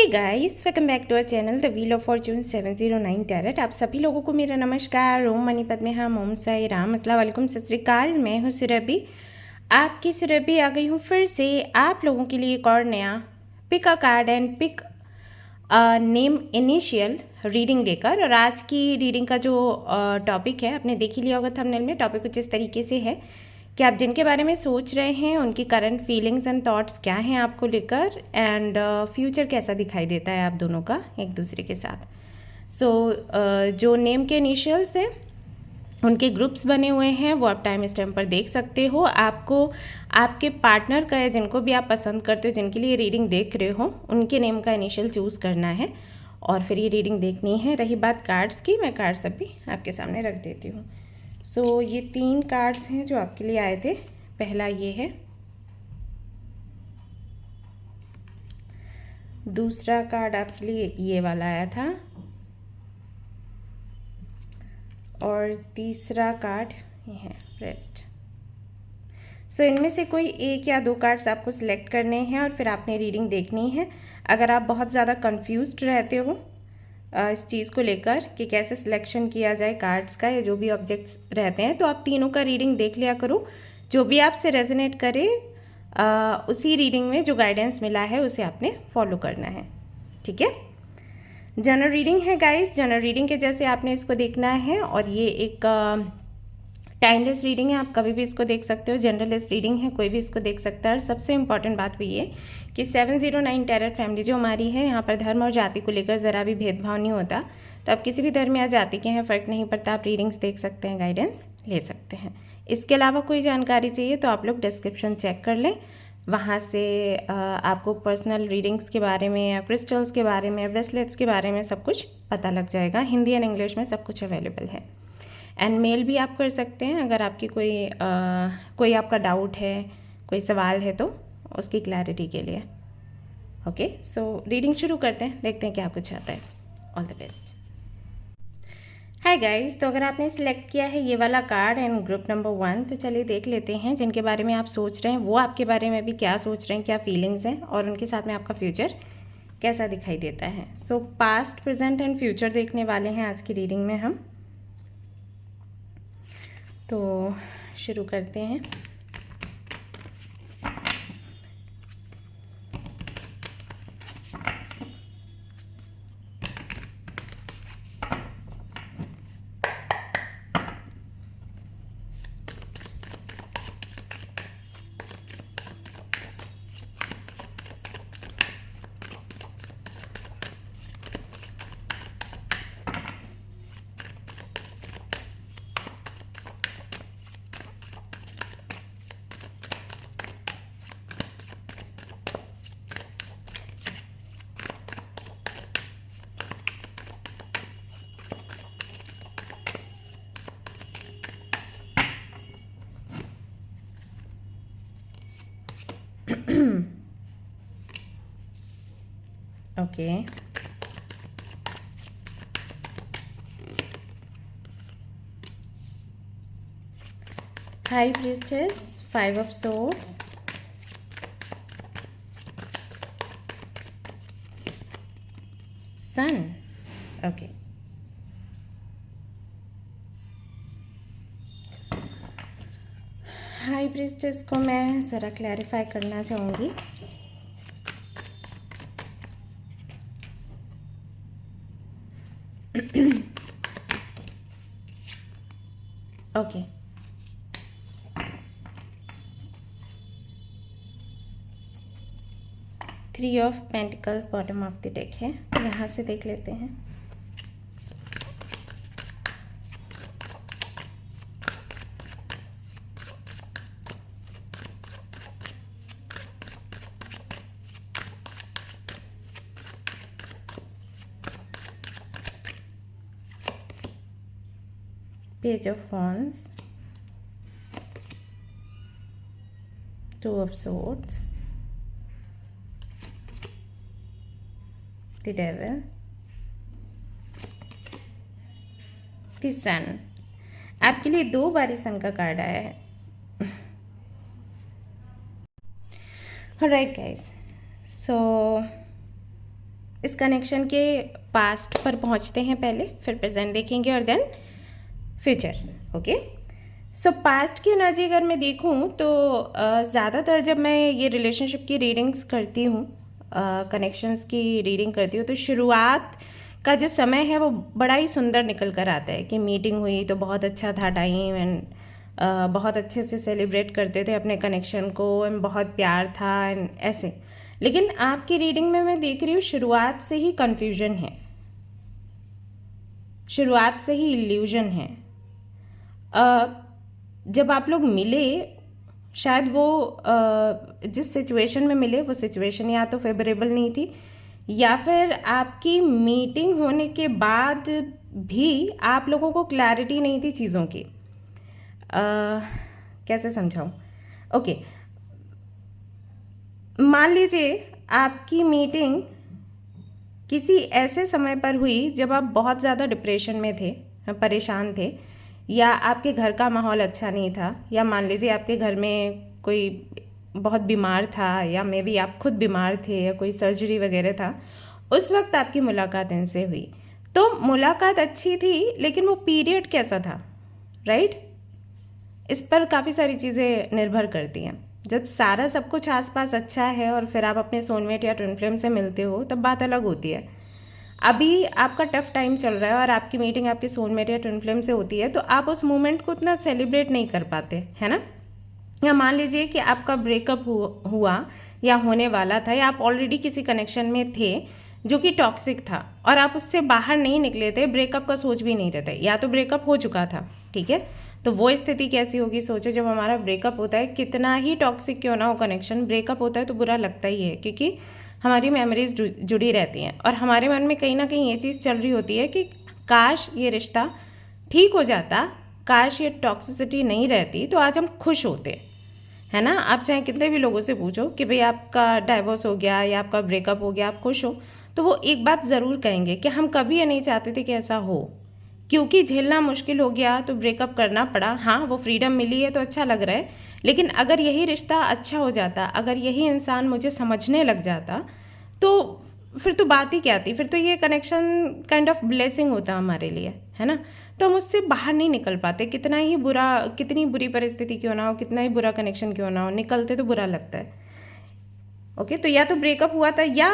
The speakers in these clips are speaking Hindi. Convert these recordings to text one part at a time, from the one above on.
Hey guys, welcome back to our channel the wheel of fortune 709 tarot. आप सभी लोगों को मेरा नमस्कार। ओम मणिपत में हम ओम साई राम, अस्सलाम वालेकुम, सत श्री अकाल। मैं हूँ सुरभि, आपकी सुरभि आ गई हूँ फिर से आप लोगों के लिए एक और नया pick a card and pick name initial reading लेकर। और आज की रीडिंग का जो टॉपिक है, आपने देख ही लिया होगा थंबनेल में। टॉपिक कुछ इस तरीके से है कि आप जिनके बारे में सोच रहे हैं उनकी करंट फीलिंग्स एंड थॉट्स क्या हैं आपको लेकर, एंड फ्यूचर कैसा दिखाई देता है आप दोनों का एक दूसरे के साथ। जो नेम के इनिशियल्स हैं उनके ग्रुप्स बने हुए हैं, वो आप टाइम स्टैम्प पर देख सकते हो। आपको आपके पार्टनर का या जिनको भी आप पसंद करते हो, जिनके लिए रीडिंग देख रहे हो, उनके नेम का इनिशियल चूज़ करना है और फिर ये रीडिंग देखनी है। रही बात कार्ड्स की, मैं कार्ड्स अभी आपके सामने रख देती हूँ। ये 3 कार्ड्स हैं जो आपके लिए आए थे। पहला ये है, दूसरा कार्ड आपके लिए ये वाला आया था, और तीसरा कार्ड ये है रेस्ट। इनमें से कोई एक या 2 कार्ड्स आपको सिलेक्ट करने हैं और फिर आपने रीडिंग देखनी है। अगर आप बहुत ज़्यादा कंफ्यूज्ड रहते हो इस चीज़ को लेकर कि कैसे सिलेक्शन किया जाए कार्ड्स का या जो भी ऑब्जेक्ट्स रहते हैं, तो आप तीनों का रीडिंग देख लिया करो। जो भी आपसे रेजोनेट करे उसी रीडिंग में जो गाइडेंस मिला है उसे आपने फॉलो करना है, ठीक है। जनरल रीडिंग है गाइस, जनरल रीडिंग के जैसे आपने इसको देखना है। और ये एक टाइमलेस रीडिंग है, आप कभी भी इसको देख सकते हो। जनरलेस रीडिंग है, कोई भी इसको देख सकता है। और सबसे इम्पॉर्टेंट बात भी ये कि 709 टैरेट फैमिली जो हमारी है, यहाँ पर धर्म और जाति को लेकर ज़रा भी भेदभाव नहीं होता। तो आप किसी भी धर्म या जाति के हैं, फ़र्क नहीं पड़ता, आप रीडिंग्स देख सकते हैं, गाइडेंस ले सकते हैं। इसके अलावा कोई जानकारी चाहिए तो आप लोग डिस्क्रिप्शन चेक कर लें, वहाँ से आपको पर्सनल रीडिंग्स के बारे में या क्रिस्टल्स के बारे में, ब्रेसलेट्स के बारे में सब कुछ पता लग जाएगा। हिंदी एंड इंग्लिश में सब कुछ अवेलेबल है। एंड मेल भी आप कर सकते हैं अगर आपकी कोई आपका डाउट है, कोई सवाल है तो उसकी क्लैरिटी के लिए। ओके, रीडिंग शुरू करते हैं, देखते हैं क्या कुछ आता है। All the best. Hi guys, तो अगर आपने सिलेक्ट किया है ये वाला कार्ड एंड ग्रुप नंबर 1, तो चलिए देख लेते हैं जिनके बारे में आप सोच रहे हैं वो आपके बारे में भी क्या सोच रहे हैं, क्या फीलिंग्स हैं और उनके साथ में आपका फ्यूचर कैसा दिखाई देता है। पास्ट, प्रेजेंट एंड फ्यूचर देखने वाले हैं आज की रीडिंग में हम। तो शुरू करते हैं। Okay, high priestess, 5 of swords, sun. Okay, high priestess को मैं ज़रा क्लैरिफाई करना चाहूँगी। Okay, three of pentacles bottom of the deck है, यहाँ से देख लेते हैं। Page of Wands, 2 of Swords, the Devil, the Sun। आपके लिए 2 बारी सन का कार्ड आया है। Alright guys, इस कनेक्शन के पास्ट पर पहुंचते हैं पहले, फिर प्रेजेंट देखेंगे और then future. Okay, so past की एनर्जी अगर मैं देखूं तो ज़्यादातर जब मैं ये रिलेशनशिप की रीडिंग्स करती हूँ, कनेक्शंस की रीडिंग करती हूँ, तो शुरुआत का जो समय है वो बड़ा ही सुंदर निकल कर आता है कि मीटिंग हुई तो बहुत अच्छा था टाइम, एंड बहुत अच्छे से सेलिब्रेट करते थे अपने कनेक्शन को, एंड बहुत प्यार था एंड ऐसे। लेकिन आपकी रीडिंग में मैं देख रही हूँ शुरुआत से ही कन्फ्यूजन है, शुरुआत से ही इल्यूजन है। जब आप लोग मिले, शायद वो जिस सिचुएशन में मिले वो सिचुएशन या तो फेवरेबल नहीं थी, या फिर आपकी मीटिंग होने के बाद भी आप लोगों को क्लैरिटी नहीं थी चीज़ों की। कैसे समझाऊं? ओके, मान लीजिए आपकी मीटिंग किसी ऐसे समय पर हुई जब आप बहुत ज़्यादा डिप्रेशन में थे, परेशान थे, या आपके घर का माहौल अच्छा नहीं था, या मान लीजिए आपके घर में कोई बहुत बीमार था, या मे बी आप खुद बीमार थे, या कोई सर्जरी वगैरह था, उस वक्त आपकी मुलाकात इनसे हुई। तो मुलाकात अच्छी थी, लेकिन वो पीरियड कैसा था, राइट? इस पर काफ़ी सारी चीज़ें निर्भर करती हैं। जब सारा सब कुछ आसपास अच्छा है और फिर आप अपने सोलमेट या ट्विन फ्लेम से मिलते हो, तब बात अलग होती है। अभी आपका टफ टाइम चल रहा है और आपकी मीटिंग आपके सोलमेट या ट्विन फ्लेम से होती है, तो आप उस मोमेंट को उतना सेलिब्रेट नहीं कर पाते, है ना? या मान लीजिए कि आपका ब्रेकअप हुआ या होने वाला था, या आप ऑलरेडी किसी कनेक्शन में थे जो कि टॉक्सिक था और आप उससे बाहर नहीं निकले थे, ब्रेकअप का सोच भी नहीं रहे थे, या तो ब्रेकअप हो चुका था, ठीक है? तो वो स्थिति कैसी होगी सोचो। जब हमारा ब्रेकअप होता है, कितना ही टॉक्सिक क्यों ना हो कनेक्शन, ब्रेकअप होता है तो बुरा लगता ही है, क्योंकि हमारी मेमोरीज जुड़ी रहती हैं और हमारे मन में कहीं ना कहीं ये चीज़ चल रही होती है कि काश ये रिश्ता ठीक हो जाता, काश ये टॉक्सिसिटी नहीं रहती, तो आज हम खुश होते, है ना? आप चाहे कितने भी लोगों से पूछो कि भाई आपका डाइवोर्स हो गया या आपका ब्रेकअप हो गया, आप खुश हो, तो वो एक बात ज़रूर कहेंगे कि हम कभी ये नहीं चाहते थे कि ऐसा हो, क्योंकि झेलना मुश्किल हो गया तो ब्रेकअप करना पड़ा। हाँ, वो फ्रीडम मिली है तो अच्छा लग रहा है, लेकिन अगर यही रिश्ता अच्छा हो जाता, अगर यही इंसान मुझे समझने लग जाता, तो फिर तो बात ही क्या थी, फिर तो ये कनेक्शन काइंड ऑफ ब्लेसिंग होता हमारे लिए, है ना? तो हम उससे बाहर नहीं निकल पाते, कितनी बुरी परिस्थिति क्यों ना हो, कितना ही बुरा कनेक्शन क्यों ना हो, निकलते तो बुरा लगता है। ओके, तो या तो ब्रेकअप हुआ था, या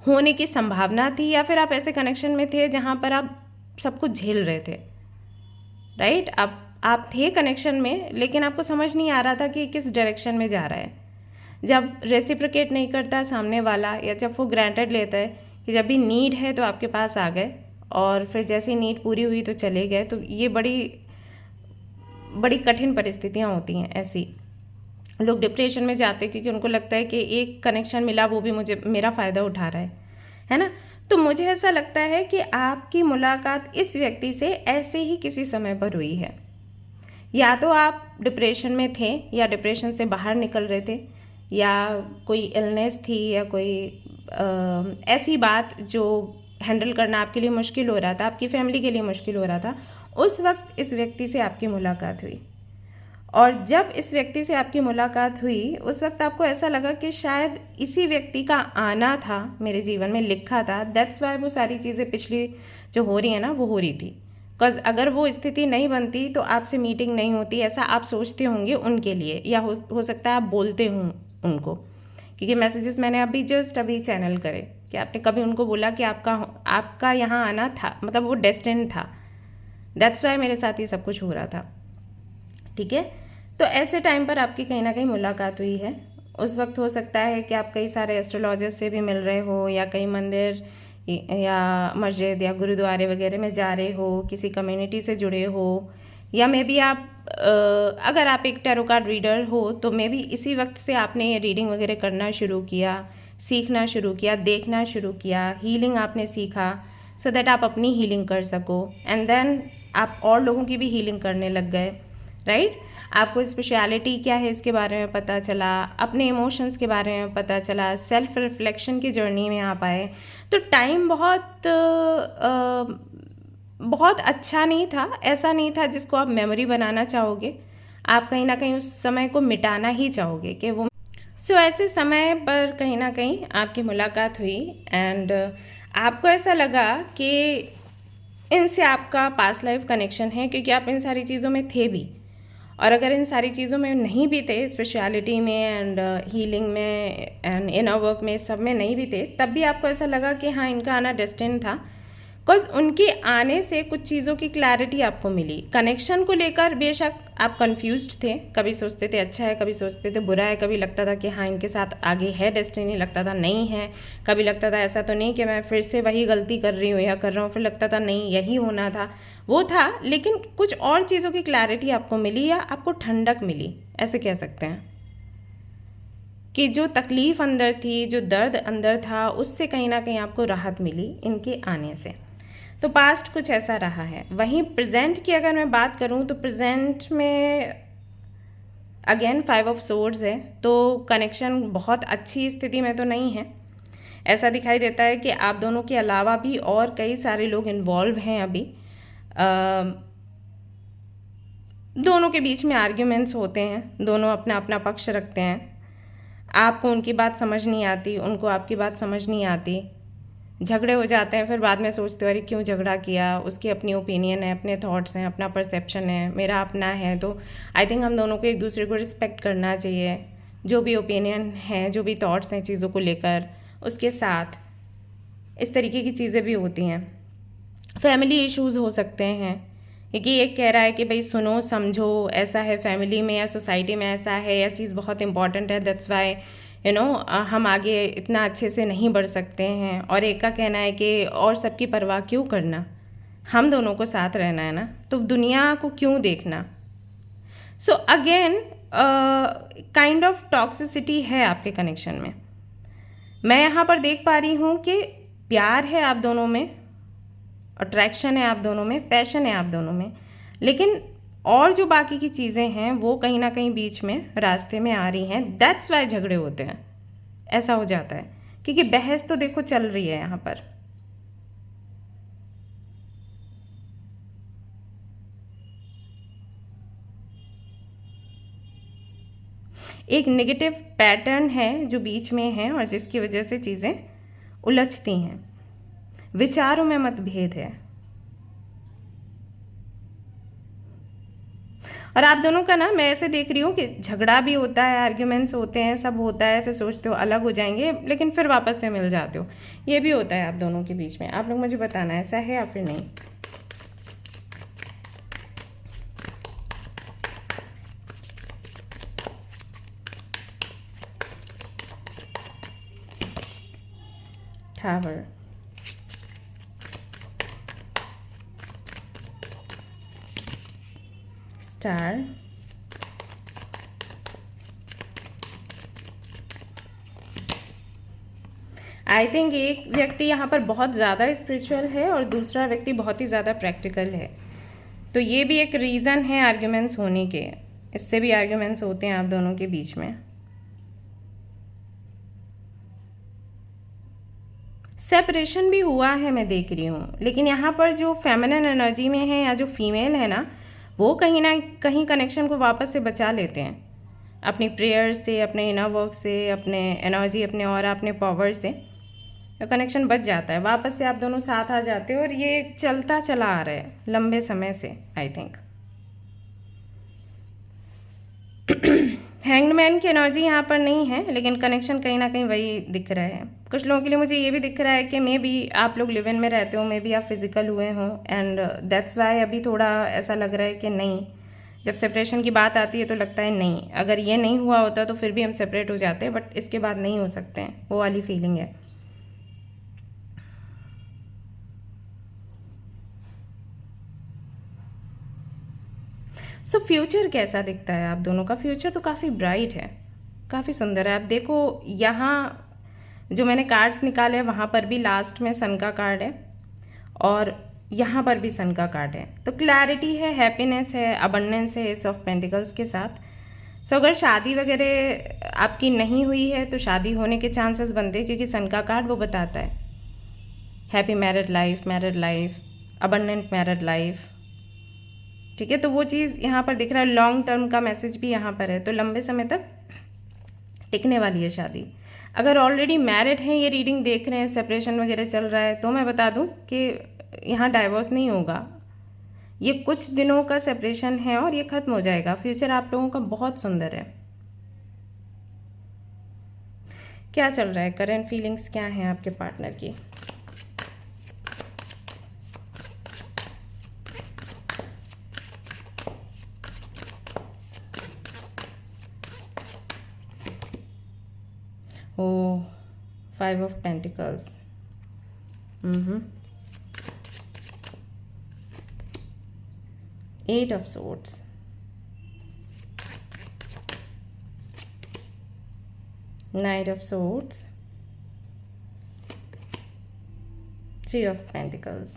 होने की संभावना थी, या फिर आप ऐसे कनेक्शन में थे जहाँ पर आप सब कुछ झेल रहे थे, राइट? आप थे कनेक्शन में, लेकिन आपको समझ नहीं आ रहा था कि किस डायरेक्शन में जा रहा है। जब रेसिप्रोकेट नहीं करता सामने वाला, या जब वो ग्रांटेड लेता है कि जब भी नीड है तो आपके पास आ गए और फिर जैसे ही नीड पूरी हुई तो चले गए, तो ये बड़ी बड़ी कठिन परिस्थितियाँ होती हैं ऐसी। लोग डिप्रेशन में जाते हैं क्योंकि उनको लगता है कि एक कनेक्शन मिला, वो भी मेरा फ़ायदा उठा रहा है ना? तो मुझे ऐसा लगता है कि आपकी मुलाकात इस व्यक्ति से ऐसे ही किसी समय पर हुई है। या तो आप डिप्रेशन में थे, या डिप्रेशन से बाहर निकल रहे थे, या कोई इलनेस थी, या कोई ऐसी बात जो हैंडल करना आपके लिए मुश्किल हो रहा था, आपकी फैमिली के लिए मुश्किल हो रहा था, उस वक्त इस व्यक्ति से आपकी मुलाकात हुई। और जब इस व्यक्ति से आपकी मुलाकात हुई, उस वक्त आपको ऐसा लगा कि शायद इसी व्यक्ति का आना था मेरे जीवन में, लिखा था, दैट्स वाई वो सारी चीज़ें पिछली जो हो रही है ना, वो हो रही थी। बिकॉज अगर वो स्थिति नहीं बनती तो आपसे मीटिंग नहीं होती, ऐसा आप सोचते होंगे उनके लिए, या हो सकता है आप बोलते हों उनको, क्योंकि मैसेजेस मैंने अभी चैनल करे कि आपने कभी उनको बोला कि आपका यहाँ आना था, मतलब वो डेस्टिन था, दैट्स वाई मेरे साथ ये सब कुछ हो रहा था, ठीक है? तो ऐसे टाइम पर आपकी कहीं ना कहीं मुलाकात हुई है। उस वक्त हो सकता है कि आप कई सारे एस्ट्रोलॉजर्स से भी मिल रहे हो, या कई मंदिर या मस्जिद या गुरुद्वारे वगैरह में जा रहे हो, किसी कम्युनिटी से जुड़े हो, या मे बी आप अगर आप एक टैरो कार्ड रीडर हो तो मे बी इसी वक्त से आपने ये रीडिंग वगैरह करना शुरू किया, सीखना शुरू किया, देखना शुरू किया, हीलिंग आपने सीखा, सो दैट आप अपनी हीलिंग कर सको, एंड देन आप और लोगों की भी हीलिंग करने लग गए, राइट? आपको स्पेशलिटी क्या है इसके बारे में पता चला, अपने इमोशंस के बारे में पता चला, सेल्फ रिफ्लेक्शन की जर्नी में आप आए। तो टाइम बहुत अच्छा नहीं था, ऐसा नहीं था जिसको आप मेमोरी बनाना चाहोगे, आप कहीं ना कहीं उस समय को मिटाना ही चाहोगे कि वो सो ऐसे समय पर कहीं ना कहीं आपकी मुलाकात हुई एंड आपको ऐसा लगा कि इनसे आपका पास्ट लाइफ कनेक्शन है, क्योंकि आप इन सारी चीज़ों में थे भी। और अगर इन सारी चीज़ों में नहीं भी थे, स्पेशलिटी में एंड हीलिंग में एंड इनर वर्क में, सब में नहीं भी थे, तब भी आपको ऐसा लगा कि हाँ, इनका आना डेस्टिन था। बिकॉज उनके आने से कुछ चीज़ों की क्लैरिटी आपको मिली। कनेक्शन को लेकर बेशक आप कंफ्यूज्ड थे, कभी सोचते थे अच्छा है, कभी सोचते थे बुरा है, कभी लगता था कि हाँ इनके साथ आगे है डेस्टिनी, लगता था नहीं है, कभी लगता था ऐसा तो नहीं कि मैं फिर से वही गलती कर रही हूँ या कर रहा हूँ, फिर लगता था नहीं यही होना था, वो था। लेकिन कुछ और चीज़ों की क्लैरिटी आपको मिली या आपको ठंडक मिली, ऐसे कह सकते हैं कि जो तकलीफ़ अंदर थी, जो दर्द अंदर था, उससे कहीं ना कहीं आपको राहत मिली इनके आने से। तो पास्ट कुछ ऐसा रहा है। वहीं प्रेजेंट की अगर मैं बात करूं तो प्रेजेंट में अगेन 5 ऑफ सोर्ड्स है, तो कनेक्शन बहुत अच्छी स्थिति में तो नहीं है। ऐसा दिखाई देता है कि आप दोनों के अलावा भी और कई सारे लोग इन्वॉल्व हैं अभी। दोनों के बीच में आर्ग्यूमेंट्स होते हैं, दोनों अपना अपना पक्ष रखते हैं। आपको उनकी बात समझ नहीं आती, उनको आपकी बात समझ नहीं आती, झगड़े हो जाते हैं, फिर बाद में सोचते हो अरे क्यों झगड़ा किया, उसकी अपनी ओपिनियन है, अपने थॉट्स हैं, अपना परसेप्शन है, मेरा अपना है। तो आई थिंक हम दोनों को एक दूसरे को रिस्पेक्ट करना चाहिए, जो भी ओपिनियन है, जो भी थॉट्स हैं चीज़ों को लेकर, उसके साथ इस तरीके की चीज़ें भी होती हैं। फैमिली इश्यूज़ हो सकते हैं, क्योंकि एक कह रहा है कि भाई सुनो समझो, ऐसा है फैमिली में या सोसाइटी में, ऐसा है, यह चीज़ बहुत इंपॉर्टेंट है, दैट्स वाई हम आगे इतना अच्छे से नहीं बढ़ सकते हैं। और एक का कहना है कि और सबकी परवाह क्यों करना, हम दोनों को साथ रहना है ना, तो दुनिया को क्यों देखना। So again kind of toxicity है आपके कनेक्शन में। मैं यहाँ पर देख पा रही हूँ कि प्यार है आप दोनों में, अट्रैक्शन है आप दोनों में, पैशन है आप दोनों में, लेकिन और जो बाकी की चीज़ें हैं वो कहीं ना कहीं बीच में रास्ते में आ रही हैं। दैट्स वाई झगड़े होते हैं, ऐसा हो जाता है, क्योंकि बहस तो देखो चल रही है यहाँ पर। एक नेगेटिव पैटर्न है जो बीच में है और जिसकी वजह से चीज़ें उलझती हैं, विचारों में मतभेद है। और आप दोनों का ना, मैं ऐसे देख रही हूँ कि झगड़ा भी होता है, आर्ग्यूमेंट्स होते हैं, सब होता है, फिर सोचते हो अलग हो जाएंगे, लेकिन फिर वापस से मिल जाते हो। ये भी होता है आप दोनों के बीच में। आप लोग मुझे बताना ऐसा है या फिर नहीं। टावर, स्टार, आई थिंक एक व्यक्ति यहाँ पर बहुत ज़्यादा स्पिरिचुअल है और दूसरा व्यक्ति बहुत ही ज़्यादा प्रैक्टिकल है। तो ये भी एक रीज़न है आर्ग्यूमेंट्स होने के, इससे भी आर्ग्यूमेंट्स होते हैं आप दोनों के बीच में। सेपरेशन भी हुआ है मैं देख रही हूँ, लेकिन यहाँ पर जो फेमिनिन एनर्जी में है या जो फीमेल है ना, वो कहीं ना कहीं कनेक्शन को वापस से बचा लेते हैं अपनी प्रेयर्स से, अपने इनर वर्क से, अपने एनर्जी, अपने ऑरा, अपने पावर से। तो कनेक्शन बच जाता है, वापस से आप दोनों साथ आ जाते हो और ये चलता चला आ रहा है लंबे समय से आई थिंक। हैंगमैन की एनर्जी यहाँ पर नहीं है, लेकिन कनेक्शन कहीं ना कहीं वही दिख रहा है। कुछ लोगों के लिए मुझे ये भी दिख रहा है कि मे बी आप लोग लिव इन में रहते हो, मे बी आप फिजिकल हुए हो, एंड दैट्स वाई अभी थोड़ा ऐसा लग रहा है कि नहीं, जब सेपरेशन की बात आती है तो लगता है नहीं, अगर ये नहीं हुआ होता तो फिर भी हम सेपरेट हो जाते हैं, बट इसके बाद नहीं हो सकते हैं, वो वाली फीलिंग है। सो फ्यूचर कैसा दिखता है आप दोनों का? फ्यूचर तो काफ़ी ब्राइट है, काफ़ी सुंदर है। आप देखो यहाँ जो मैंने कार्ड्स निकाले हैं वहाँ पर भी लास्ट में सन का कार्ड है और यहाँ पर भी सन का कार्ड है। तो क्लैरिटी है, हैप्पीनेस है, अबंडेंस है एस ऑफ पेंटिकल्स के साथ। सो अगर शादी वगैरह आपकी नहीं हुई है तो शादी होने के चांसेस बनते हैं, क्योंकि सन का कार्ड वो बताता है happy married life, abundant married life. ठीक है, तो वो चीज़ यहाँ पर दिख रहा है। लॉन्ग टर्म का मैसेज भी यहाँ पर है, तो लंबे समय तक टिकने वाली है शादी। अगर ऑलरेडी मैरिड हैं, ये रीडिंग देख रहे हैं, सेपरेशन वगैरह चल रहा है, तो मैं बता दूं कि यहाँ डाइवोर्स नहीं होगा। ये कुछ दिनों का सेपरेशन है और ये खत्म हो जाएगा। फ्यूचर आप लोगों का बहुत सुंदर है। क्या चल रहा है, करंट फीलिंग्स क्या हैं आपके पार्टनर की? ओ 5 of pentacles, 8 of swords, 9 of swords, 3 of pentacles.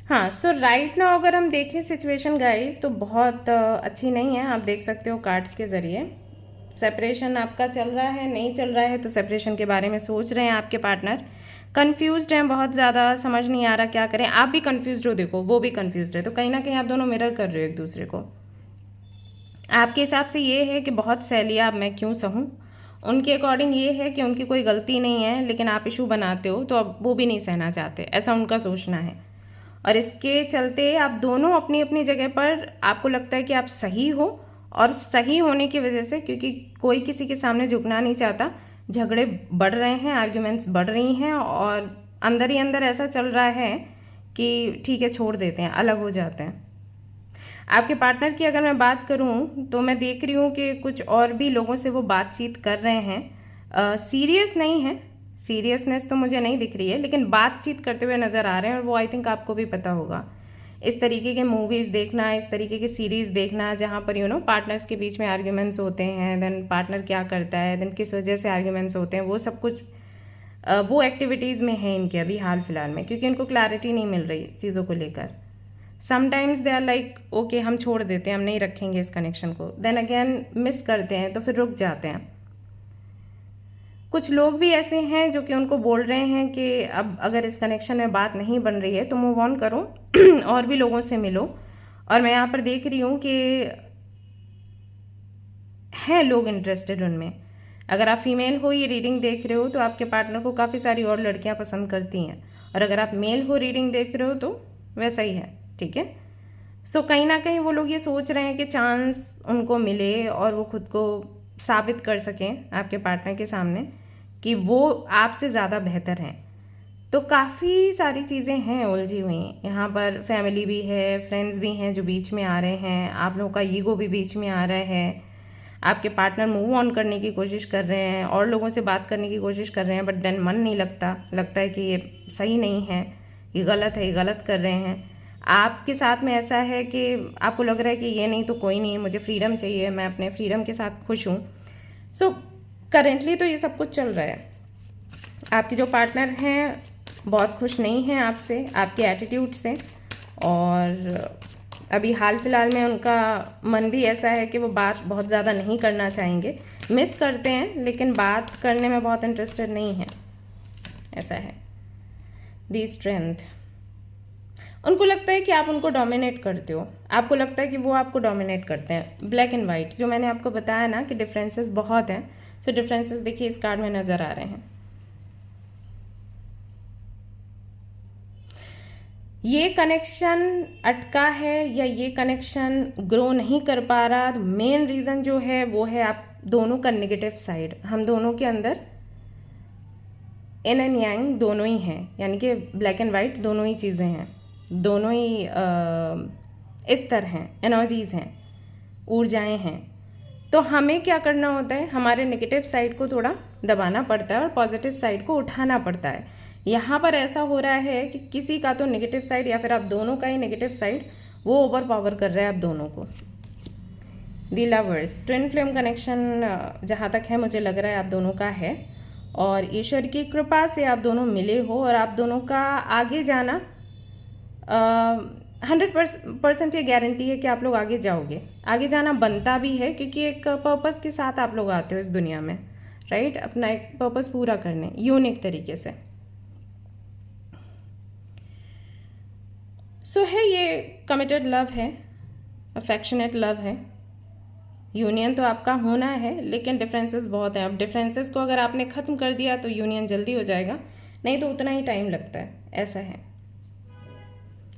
हाँ, सो राइट नाउ अगर हम देखें सिचुएशन गाइस, तो बहुत अच्छी नहीं है। आप देख सकते हो कार्ड्स के ज़रिए सेपरेशन आपका चल रहा है, नहीं चल रहा है, तो सेपरेशन के बारे में सोच रहे हैं आपके पार्टनर। कंफ्यूज्ड हैं बहुत ज़्यादा, समझ नहीं आ रहा क्या करें। आप भी कंफ्यूज्ड हो, देखो वो भी कंफ्यूज्ड है, तो कहीं ना कहीं आप दोनों मिरर कर रहे हो एक दूसरे को। आपके हिसाब से ये है कि बहुत सह लिया, अब मैं क्यों सहूँ। उनके अकॉर्डिंग ये है कि उनकी कोई गलती नहीं है, लेकिन आप इशू बनाते हो तो अब वो भी नहीं सहना चाहते, ऐसा उनका सोचना है। और इसके चलते आप दोनों अपनी अपनी जगह पर, आपको लगता है कि आप सही हो, और सही होने की वजह से, क्योंकि कोई किसी के सामने झुकना नहीं चाहता, झगड़े बढ़ रहे हैं, आर्ग्यूमेंट्स बढ़ रही हैं, और अंदर ही अंदर ऐसा चल रहा है कि ठीक है छोड़ देते हैं, अलग हो जाते हैं। आपके पार्टनर की अगर मैं बात करूं तो मैं देख रही हूं कि कुछ और भी लोगों से वो बातचीत कर रहे हैं। सीरियस नहीं है, सीरियसनेस तो मुझे नहीं दिख रही है, लेकिन बातचीत करते हुए नज़र आ रहे हैं। और वो आई थिंक आपको भी पता होगा, इस तरीके के मूवीज़ देखना, इस तरीके की सीरीज़ देखना जहाँ पर पार्टनर्स के बीच में आर्ग्यूमेंट्स होते हैं, देन पार्टनर क्या करता है, देन किस वजह से आर्ग्यूमेंट्स होते हैं, वो सब कुछ वो एक्टिविटीज़ में है इनके अभी हाल फिलहाल में, क्योंकि इनको क्लैरिटी नहीं मिल रही चीज़ों को लेकर। Sometimes they are like okay हम छोड़ देते हैं, हम नहीं रखेंगे इस कनेक्शन को, देन अगेन मिस करते हैं तो फिर रुक जाते हैं। कुछ लोग भी ऐसे हैं जो कि उनको बोल रहे हैं कि अब अगर इस कनेक्शन में बात नहीं बन रही है तो मूव ऑन करो और भी लोगों से मिलो। और मैं यहाँ पर देख रही हूँ कि हैं लोग इंटरेस्टेड उनमें। अगर आप फीमेल हो, ये रीडिंग देख रहे हो, तो आपके पार्टनर को काफ़ी सारी और लड़कियाँ पसंद करती हैं। और अगर आप मेल हो, रीडिंग देख रहे हो, तो वैसा ही है, ठीक है। सो कहीं ना कहीं वो लोग ये सोच रहे हैं कि चांस उनको मिले और वो खुद को साबित कर सकें आपके पार्टनर के सामने कि वो आपसे ज़्यादा बेहतर हैं। तो काफ़ी सारी चीज़ें हैं उलझी हुई। यहाँ पर फैमिली भी है, फ्रेंड्स भी हैं जो बीच में आ रहे हैं, आप लोगों का ईगो भी बीच में आ रहा है। आपके पार्टनर मूव ऑन करने की कोशिश कर रहे हैं और लोगों से बात करने की कोशिश कर रहे हैं, बट देन मन नहीं लगता है कि ये सही नहीं है, ये गलत है, ये गलत कर रहे हैं। आपके साथ में ऐसा है कि आपको लग रहा है कि ये नहीं तो कोई नहीं, मुझे फ्रीडम चाहिए, मैं अपने फ्रीडम के साथ खुश हूँ। सो करेंटली तो ये सब कुछ चल रहा है। आपके जो पार्टनर हैं बहुत खुश नहीं हैं आपसे, आपके एटीट्यूड से, और अभी हाल फिलहाल में उनका मन भी ऐसा है कि वो बात बहुत ज़्यादा नहीं करना चाहेंगे। मिस करते हैं लेकिन बात करने में बहुत इंटरेस्टेड नहीं है, ऐसा है। दी स्ट्रेंथ, उनको लगता है कि आप उनको डोमिनेट करते हो, आपको लगता है कि वो आपको डोमिनेट करते हैं। ब्लैक एंड वाइट जो मैंने आपको बताया ना कि डिफरेंसेस बहुत हैं, सो डिफरेंसेस देखिए इस कार्ड में नज़र आ रहे हैं। ये कनेक्शन अटका है या ये कनेक्शन ग्रो नहीं कर पा रहा, मेन रीज़न जो है वो है आप दोनों का नेगेटिव साइड। हम दोनों के अंदर इन एंड यांग दोनों ही हैं, यानी कि ब्लैक एंड वाइट दोनों ही चीज़ें हैं, दोनों ही स्तर हैं, एनर्जीज़ हैं, ऊर्जाएं हैं। तो हमें क्या करना होता है, हमारे नेगेटिव साइड को थोड़ा दबाना पड़ता है और पॉजिटिव साइड को उठाना पड़ता है। यहाँ पर ऐसा हो रहा है कि किसी का तो नेगेटिव साइड या फिर आप दोनों का ही नेगेटिव साइड वो ओवर पावर कर रहा है आप दोनों को। दी लवर्स, ट्विन फ्लेम कनेक्शन जहाँ तक है मुझे लग रहा है आप दोनों का है, और ईश्वर की कृपा से आप दोनों मिले हो और आप दोनों का आगे जाना 100% ये गारंटी है कि आप लोग आगे जाओगे। आगे जाना बनता भी है क्योंकि एक पर्पस के साथ आप लोग आते हो इस दुनिया में, राइट, अपना एक पर्पस पूरा करने यूनिक तरीके से। सो है ये कमिटेड लव है, अफेक्शनेट लव है, यूनियन तो आपका होना है, लेकिन डिफरेंसेस बहुत हैं। अब डिफरेंसेस को अगर आपने ख़त्म कर दिया तो यूनियन जल्दी हो जाएगा, नहीं तो उतना ही टाइम लगता है, ऐसा है।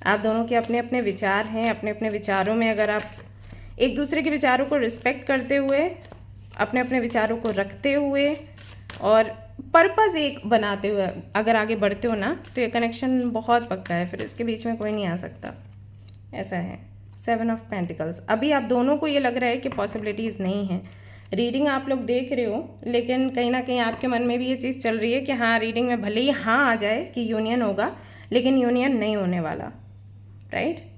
आप दोनों के अपने अपने विचार हैं, अपने अपने विचारों में अगर आप एक दूसरे के विचारों को रिस्पेक्ट करते हुए, अपने अपने विचारों को रखते हुए और पर्पस एक बनाते हुए अगर आगे बढ़ते हो ना, तो ये कनेक्शन बहुत पक्का है, फिर इसके बीच में कोई नहीं आ सकता, ऐसा है। 7 ऑफ पेंटिकल्स, अभी आप दोनों को ये लग रहा है कि पॉसिबिलिटीज़ नहीं है। रीडिंग आप लोग देख रहे हो, लेकिन कहीं ना कहीं आपके मन में भी ये चीज़ चल रही है कि हाँ, रीडिंग में भले ही हाँ आ जाए कि यूनियन होगा, लेकिन यूनियन नहीं होने वाला, राइट।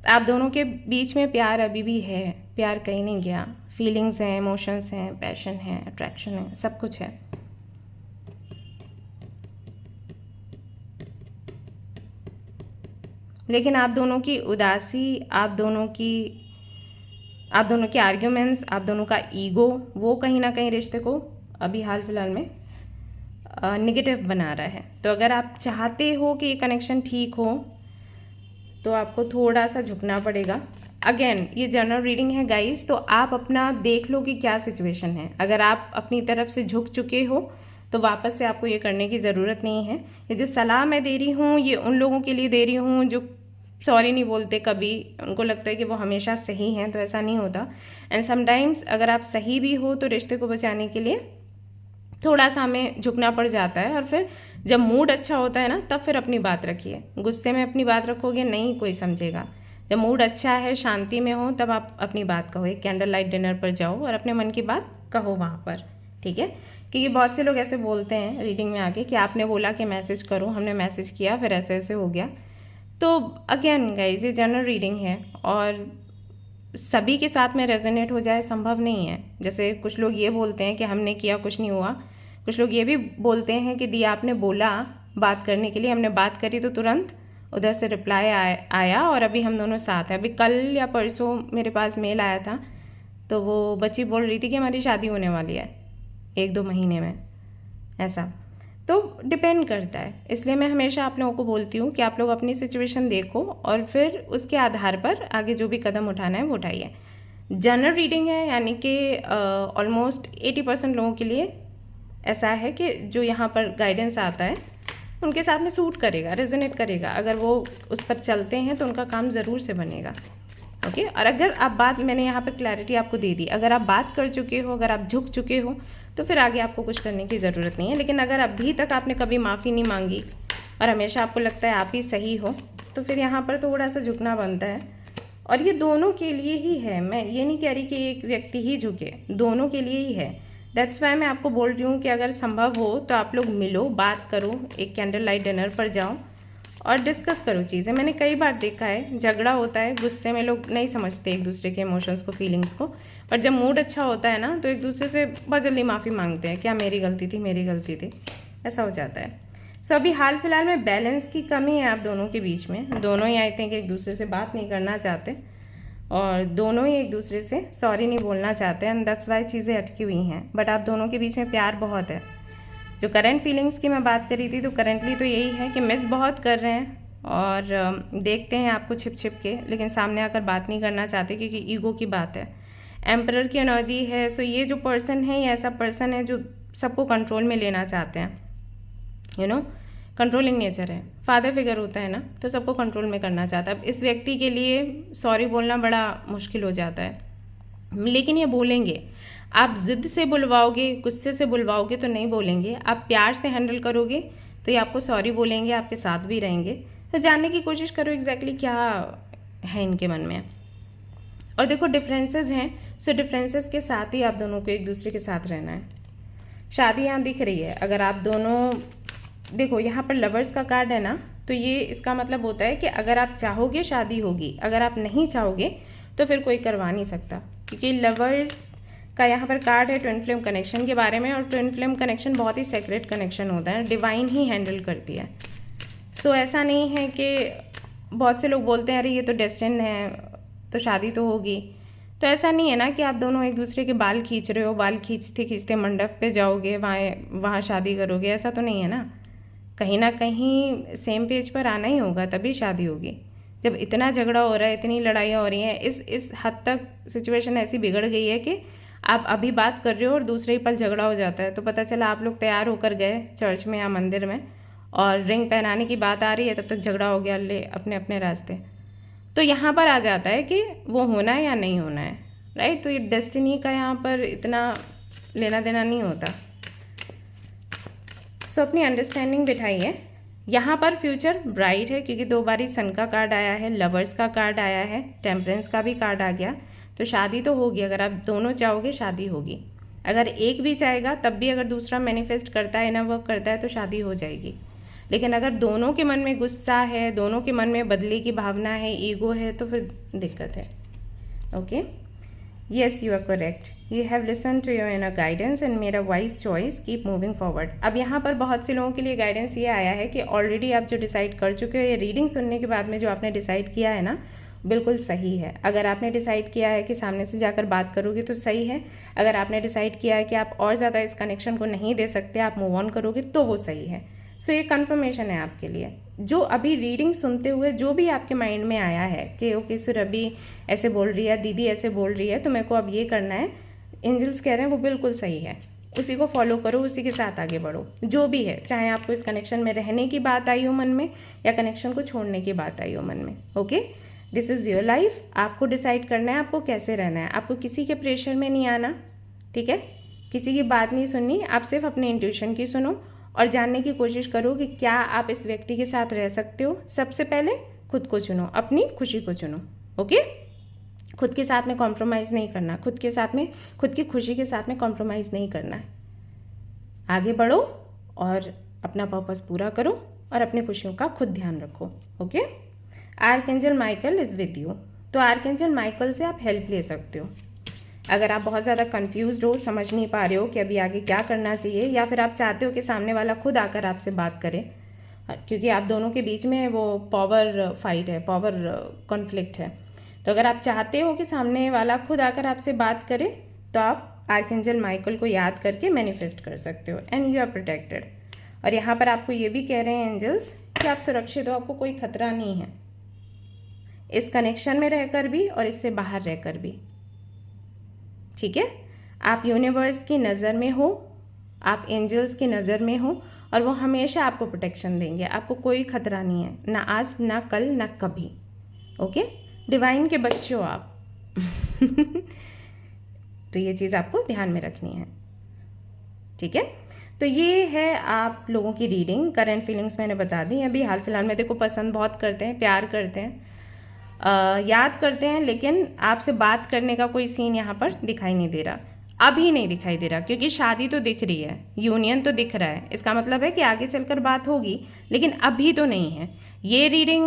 आप दोनों के बीच में प्यार अभी भी है, प्यार कहीं नहीं गया, फीलिंग्स हैं, इमोशंस हैं, पैशन है, अट्रैक्शन है, सब कुछ है। लेकिन आप दोनों की उदासी, आप दोनों के आर्ग्यूमेंट्स, आप दोनों का ईगो, वो कहीं ना कहीं रिश्ते को अभी हाल फिलहाल में नेगेटिव बना रहा है। तो अगर आप चाहते हो कि ये कनेक्शन ठीक हो तो आपको थोड़ा सा झुकना पड़ेगा। अगेन ये जनरल रीडिंग है गाइस, तो आप अपना देख लो कि क्या सिचुएशन है। अगर आप अपनी तरफ से झुक चुके हो तो वापस से आपको ये करने की ज़रूरत नहीं है। ये जो सलाह मैं दे रही हूँ, ये उन लोगों के लिए दे रही हूँ जो सॉरी नहीं बोलते कभी, उनको लगता है कि वो हमेशा सही हैं, तो ऐसा नहीं होता। एंड समटाइम्स अगर आप सही भी हो तो रिश्ते को बचाने के लिए थोड़ा सा हमें झुकना पड़ जाता है। और फिर जब मूड अच्छा होता है ना, तब फिर अपनी बात रखिए। गुस्से में अपनी बात रखोगे नहीं कोई समझेगा। जब मूड अच्छा है, शांति में हो, तब आप अपनी बात कहो। एक कैंडल लाइट डिनर पर जाओ और अपने मन की बात कहो वहाँ पर, ठीक है। क्योंकि बहुत से लोग ऐसे बोलते हैं रीडिंग में आके कि आपने बोला कि मैसेज करो, हमने मैसेज किया, फिर ऐसे ऐसे हो गया। तो अगेन गाइज, ये जनरल रीडिंग है और सभी के साथ में रेजोनेट हो जाए संभव नहीं है। जैसे कुछ लोग ये बोलते हैं कि हमने किया कुछ नहीं हुआ, कुछ लोग ये भी बोलते हैं कि दिया आपने बोला बात करने के लिए, हमने बात करी तो तुरंत उधर से रिप्लाई आया और अभी हम दोनों साथ हैं। अभी कल या परसों मेरे पास मेल आया था, तो वो बच्ची बोल रही थी कि हमारी शादी होने वाली है 1-2 महीने में, ऐसा। तो डिपेंड करता है, इसलिए मैं हमेशा आप लोगों को बोलती हूँ कि आप लोग अपनी सिचुएशन देखो और फिर उसके आधार पर आगे जो भी कदम उठाना है वो उठाइए। जनरल रीडिंग है, यानी कि ऑलमोस्ट 80% लोगों के लिए ऐसा है कि जो यहाँ पर गाइडेंस आता है उनके साथ में सूट करेगा, रेजोनेट करेगा। अगर वो उस पर चलते हैं तो उनका काम ज़रूर से बनेगा, ओके। और अगर आप बात, मैंने यहाँ पर क्लैरिटी आपको दे दी, अगर आप बात कर चुके हो, अगर आप झुक चुके हो, तो फिर आगे आपको कुछ करने की ज़रूरत नहीं है। लेकिन अगर अभी तक आपने कभी माफ़ी नहीं मांगी और हमेशा आपको लगता है आप ही सही हो, तो फिर यहाँ पर थोड़ा सा झुकना बनता है। और ये दोनों के लिए ही है, मैं ये नहीं कह रही कि एक व्यक्ति ही झुके, दोनों के लिए ही है। दैट्स वाई मैं आपको बोल रही हूँ कि अगर संभव हो तो आप लोग मिलो, बात करो, एक कैंडल लाइट डिनर पर जाओ और डिस्कस करो चीज़ें। मैंने कई बार देखा है झगड़ा होता है, गुस्से में लोग नहीं समझते एक दूसरे के इमोशंस को, फीलिंग्स को, पर जब मूड अच्छा होता है ना, तो एक दूसरे से बहुत जल्दी माफ़ी मांगते हैं, क्या मेरी गलती थी, मेरी गलती थी, ऐसा हो जाता है। सो अभी हाल फिलहाल में बैलेंस की कमी है आप दोनों के बीच में। दोनों ही आई थिंक एक दूसरे से बात नहीं करना चाहते और दोनों ही एक दूसरे से सॉरी नहीं बोलना चाहते, एंड दैट्स वाई चीज़ें अटकी हुई हैं। बट आप दोनों के बीच में प्यार बहुत है। जो करंट फीलिंग्स की मैं बात करी थी, तो करंटली तो यही है कि मिस बहुत कर रहे हैं और देखते हैं आपको छिप छिप के, लेकिन सामने आकर बात नहीं करना चाहते क्योंकि ईगो की बात है। एम्परर की एनर्जी है। सो ये जो पर्सन है, ये ऐसा पर्सन है जो सबको कंट्रोल में लेना चाहते हैं, यू नो, कंट्रोलिंग नेचर है। फादर फिगर होता है ना, तो सबको कंट्रोल में करना चाहता है। अब इस व्यक्ति के लिए सॉरी बोलना बड़ा मुश्किल हो जाता है, लेकिन ये बोलेंगे। आप ज़िद से बुलवाओगे, गुस्से से बुलवाओगे तो नहीं बोलेंगे। आप प्यार से हैंडल करोगे तो ये आपको सॉरी बोलेंगे, आपके साथ भी रहेंगे। तो जानने की कोशिश करो एग्जैक्टली क्या है इनके मन में। और देखो डिफरेंसेस हैं, सो डिफरेंसेस के साथ ही आप दोनों को एक दूसरे के साथ रहना है। शादी यहाँ दिख रही है, अगर आप दोनों देखो यहाँ पर लवर्स का कार्ड है ना, तो ये इसका मतलब होता है कि अगर आप चाहोगे शादी होगी, अगर आप नहीं चाहोगे तो फिर कोई करवा नहीं सकता। क्योंकि लवर्स का यहाँ पर कार्ड है ट्विन फ्लेम कनेक्शन के बारे में, और ट्विन फ्लेम कनेक्शन बहुत ही सेक्रेट कनेक्शन होता है, डिवाइन ही हैंडल करती है। सो ऐसा नहीं है कि बहुत से लोग बोलते हैं अरे ये तो डेस्टिन है तो शादी तो होगी, तो ऐसा नहीं है ना कि आप दोनों एक दूसरे के बाल खींच रहे हो, बाल खींचते खींचते मंडप पे जाओगे, वहाँ शादी करोगे, ऐसा तो नहीं है ना। कहीं ना कहीं सेम पेज पर आना ही होगा, तभी शादी होगी। जब इतना झगड़ा हो रहा है, इतनी लड़ाइयाँ हो रही हैं, इस हद तक सिचुएशन ऐसी बिगड़ गई है कि आप अभी बात कर रहे हो और दूसरे ही पल झगड़ा हो जाता है। तो पता चला आप लोग तैयार होकर गए चर्च में या मंदिर में और रिंग पहनाने की बात आ रही है, तब तक झगड़ा हो गया, ले अपने अपने रास्ते। तो यहाँ पर आ जाता है कि वो होना है या नहीं होना है, राइट। तो ये डेस्टिनी का यहाँ पर इतना लेना देना नहीं होता। सो अपनी अंडरस्टैंडिंग बिठाइए। यहाँ पर फ्यूचर ब्राइट है क्योंकि 2 बारी सन का कार्ड आया है, लवर्स का कार्ड आया है, टेम्परेंस का भी कार्ड आ गया। तो शादी तो होगी, अगर आप दोनों चाहोगे शादी होगी। अगर एक भी चाहेगा तब भी अगर दूसरा मैनिफेस्ट करता है, इनर वर्क करता है, तो शादी हो जाएगी। लेकिन अगर दोनों के मन में गुस्सा है, दोनों के मन में बदले की भावना है, ईगो है, तो फिर दिक्कत है। Okay, yes you are correct, you have listen to your inner guidance and made a wise choice, keep moving forward. अब यहाँ पर बहुत से लोगों के लिए गाइडेंस ये आया है कि ऑलरेडी आप जो डिसाइड कर चुके हो, ये रीडिंग सुनने के बाद में जो आपने डिसाइड किया है ना, बिल्कुल सही है। अगर आपने डिसाइड किया है कि सामने से जाकर बात करोगे तो सही है। अगर आपने डिसाइड किया है कि आप और ज़्यादा इस कनेक्शन को नहीं दे सकते, आप मूव ऑन करोगे, तो वो सही है। सो ये कन्फर्मेशन है आपके लिए। जो अभी रीडिंग सुनते हुए जो भी आपके माइंड में आया है कि ओके सुरभि ऐसे बोल रही है, दीदी ऐसे बोल रही है, तो मेरे को अब ये करना है, एंजल्स कह रहे हैं, वो बिल्कुल सही है। उसी को फॉलो करो, उसी के साथ आगे बढ़ो। जो भी है, चाहे आपको इस कनेक्शन में रहने की बात आई हो मन में या कनेक्शन को छोड़ने की बात आई हो मन में। Okay, this is your life. आपको डिसाइड करना है आपको कैसे रहना है। आपको किसी के प्रेशर में नहीं आना, ठीक है। किसी की बात नहीं सुननी, आप सिर्फ अपने इंट्यूशन की सुनो और जानने की कोशिश करो कि क्या आप इस व्यक्ति के साथ रह सकते हो। सबसे पहले खुद को चुनो, अपनी खुशी को चुनो। ओके, खुद के साथ में कॉम्प्रोमाइज़ नहीं करना, खुद के साथ में, खुद की खुशी के साथ में कॉम्प्रोमाइज़ नहीं करना है। आगे बढ़ो और अपना पर्पस पूरा करो और अपनी खुशियों का खुद ध्यान रखो। Okay, archangel Michael is with you. तो आर्कएंजल माइकल से आप हेल्प ले सकते हो। अगर आप बहुत ज़्यादा कंफ्यूज्ड हो, समझ नहीं पा रहे हो कि अभी आगे क्या करना चाहिए, या फिर आप चाहते हो कि सामने वाला खुद आकर आपसे बात करे, क्योंकि आप दोनों के बीच में वो पावर फाइट है, पावर कॉन्फ्लिक्ट है। तो अगर आप चाहते हो कि सामने वाला खुद आकर आपसे बात करे, तो आप आर्कएंजल माइकल को याद करके मैनिफेस्ट कर सकते हो एंड यू आर प्रोटेक्टेड। और यहाँ पर आपको ये भी कह रहे हैं एंजल्स कि आप सुरक्षित हो, आपको कोई खतरा नहीं है, इस कनेक्शन में रहकर भी और इससे बाहर रहकर भी। ठीक है, आप यूनिवर्स की नज़र में हो, आप एंजल्स की नज़र में हो और वो हमेशा आपको प्रोटेक्शन देंगे। आपको कोई खतरा नहीं है, ना आज, ना कल, ना कभी। ओके, डिवाइन के बच्चे हो आप। तो ये चीज़ आपको ध्यान में रखनी है, ठीक है। तो ये है आप लोगों की रीडिंग। करंट फीलिंग्स मैंने बता दी। अभी हाल फिलहाल में देखो, पसंद बहुत करते हैं, प्यार करते हैं, याद करते हैं, लेकिन आपसे बात करने का कोई सीन यहाँ पर दिखाई नहीं दे रहा, अभी नहीं दिखाई दे रहा, क्योंकि शादी तो दिख रही है, यूनियन तो दिख रहा है। इसका मतलब है कि आगे चलकर बात होगी, लेकिन अभी तो नहीं है। ये रीडिंग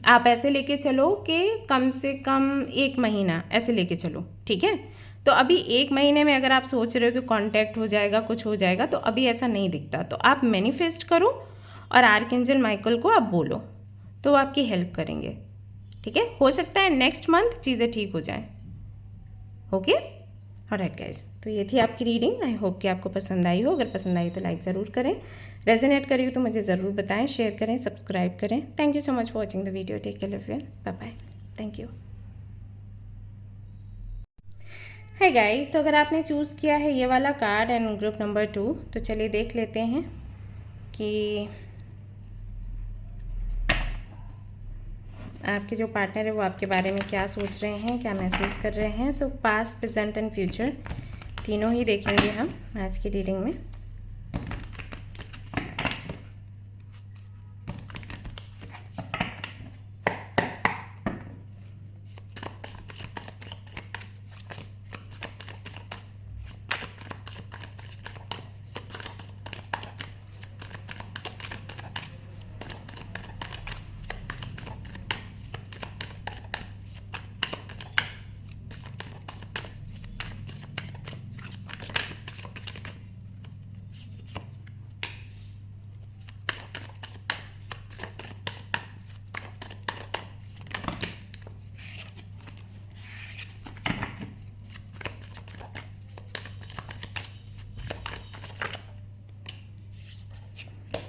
आप ऐसे लेके चलो कि कम से कम 1 महीना ऐसे लेके चलो, ठीक है। तो अभी 1 महीने में अगर आप सोच रहे हो कि कांटेक्ट हो जाएगा, कुछ हो जाएगा, तो अभी ऐसा नहीं दिखता। तो आप मैनिफेस्ट करो और आर्कएंजल माइकल को आप बोलो, तो वो आपकी हेल्प करेंगे, ठीक है। हो सकता है नेक्स्ट मंथ चीज़ें ठीक हो जाएं। ओके, ऑलराइट गाइस, तो ये थी आपकी रीडिंग। आई होप कि आपको पसंद आई हो। अगर पसंद आई तो लाइक ज़रूर करें, रेजोनेट करी हो तो मुझे ज़रूर बताएं, शेयर करें, सब्सक्राइब करें। Thank you so much for watching the video. Take care everyone, bye bye, thank you. Hi guys, तो अगर आपने चूज़ किया है ये वाला कार्ड एंड ग्रुप नंबर 2, तो चलिए देख लेते हैं कि आपके जो पार्टनर है वो आपके बारे में क्या सोच रहे हैं, क्या महसूस कर रहे हैं। सो पास्ट, प्रेजेंट एंड फ्यूचर तीनों ही देखेंगे हम आज की रीडिंग में।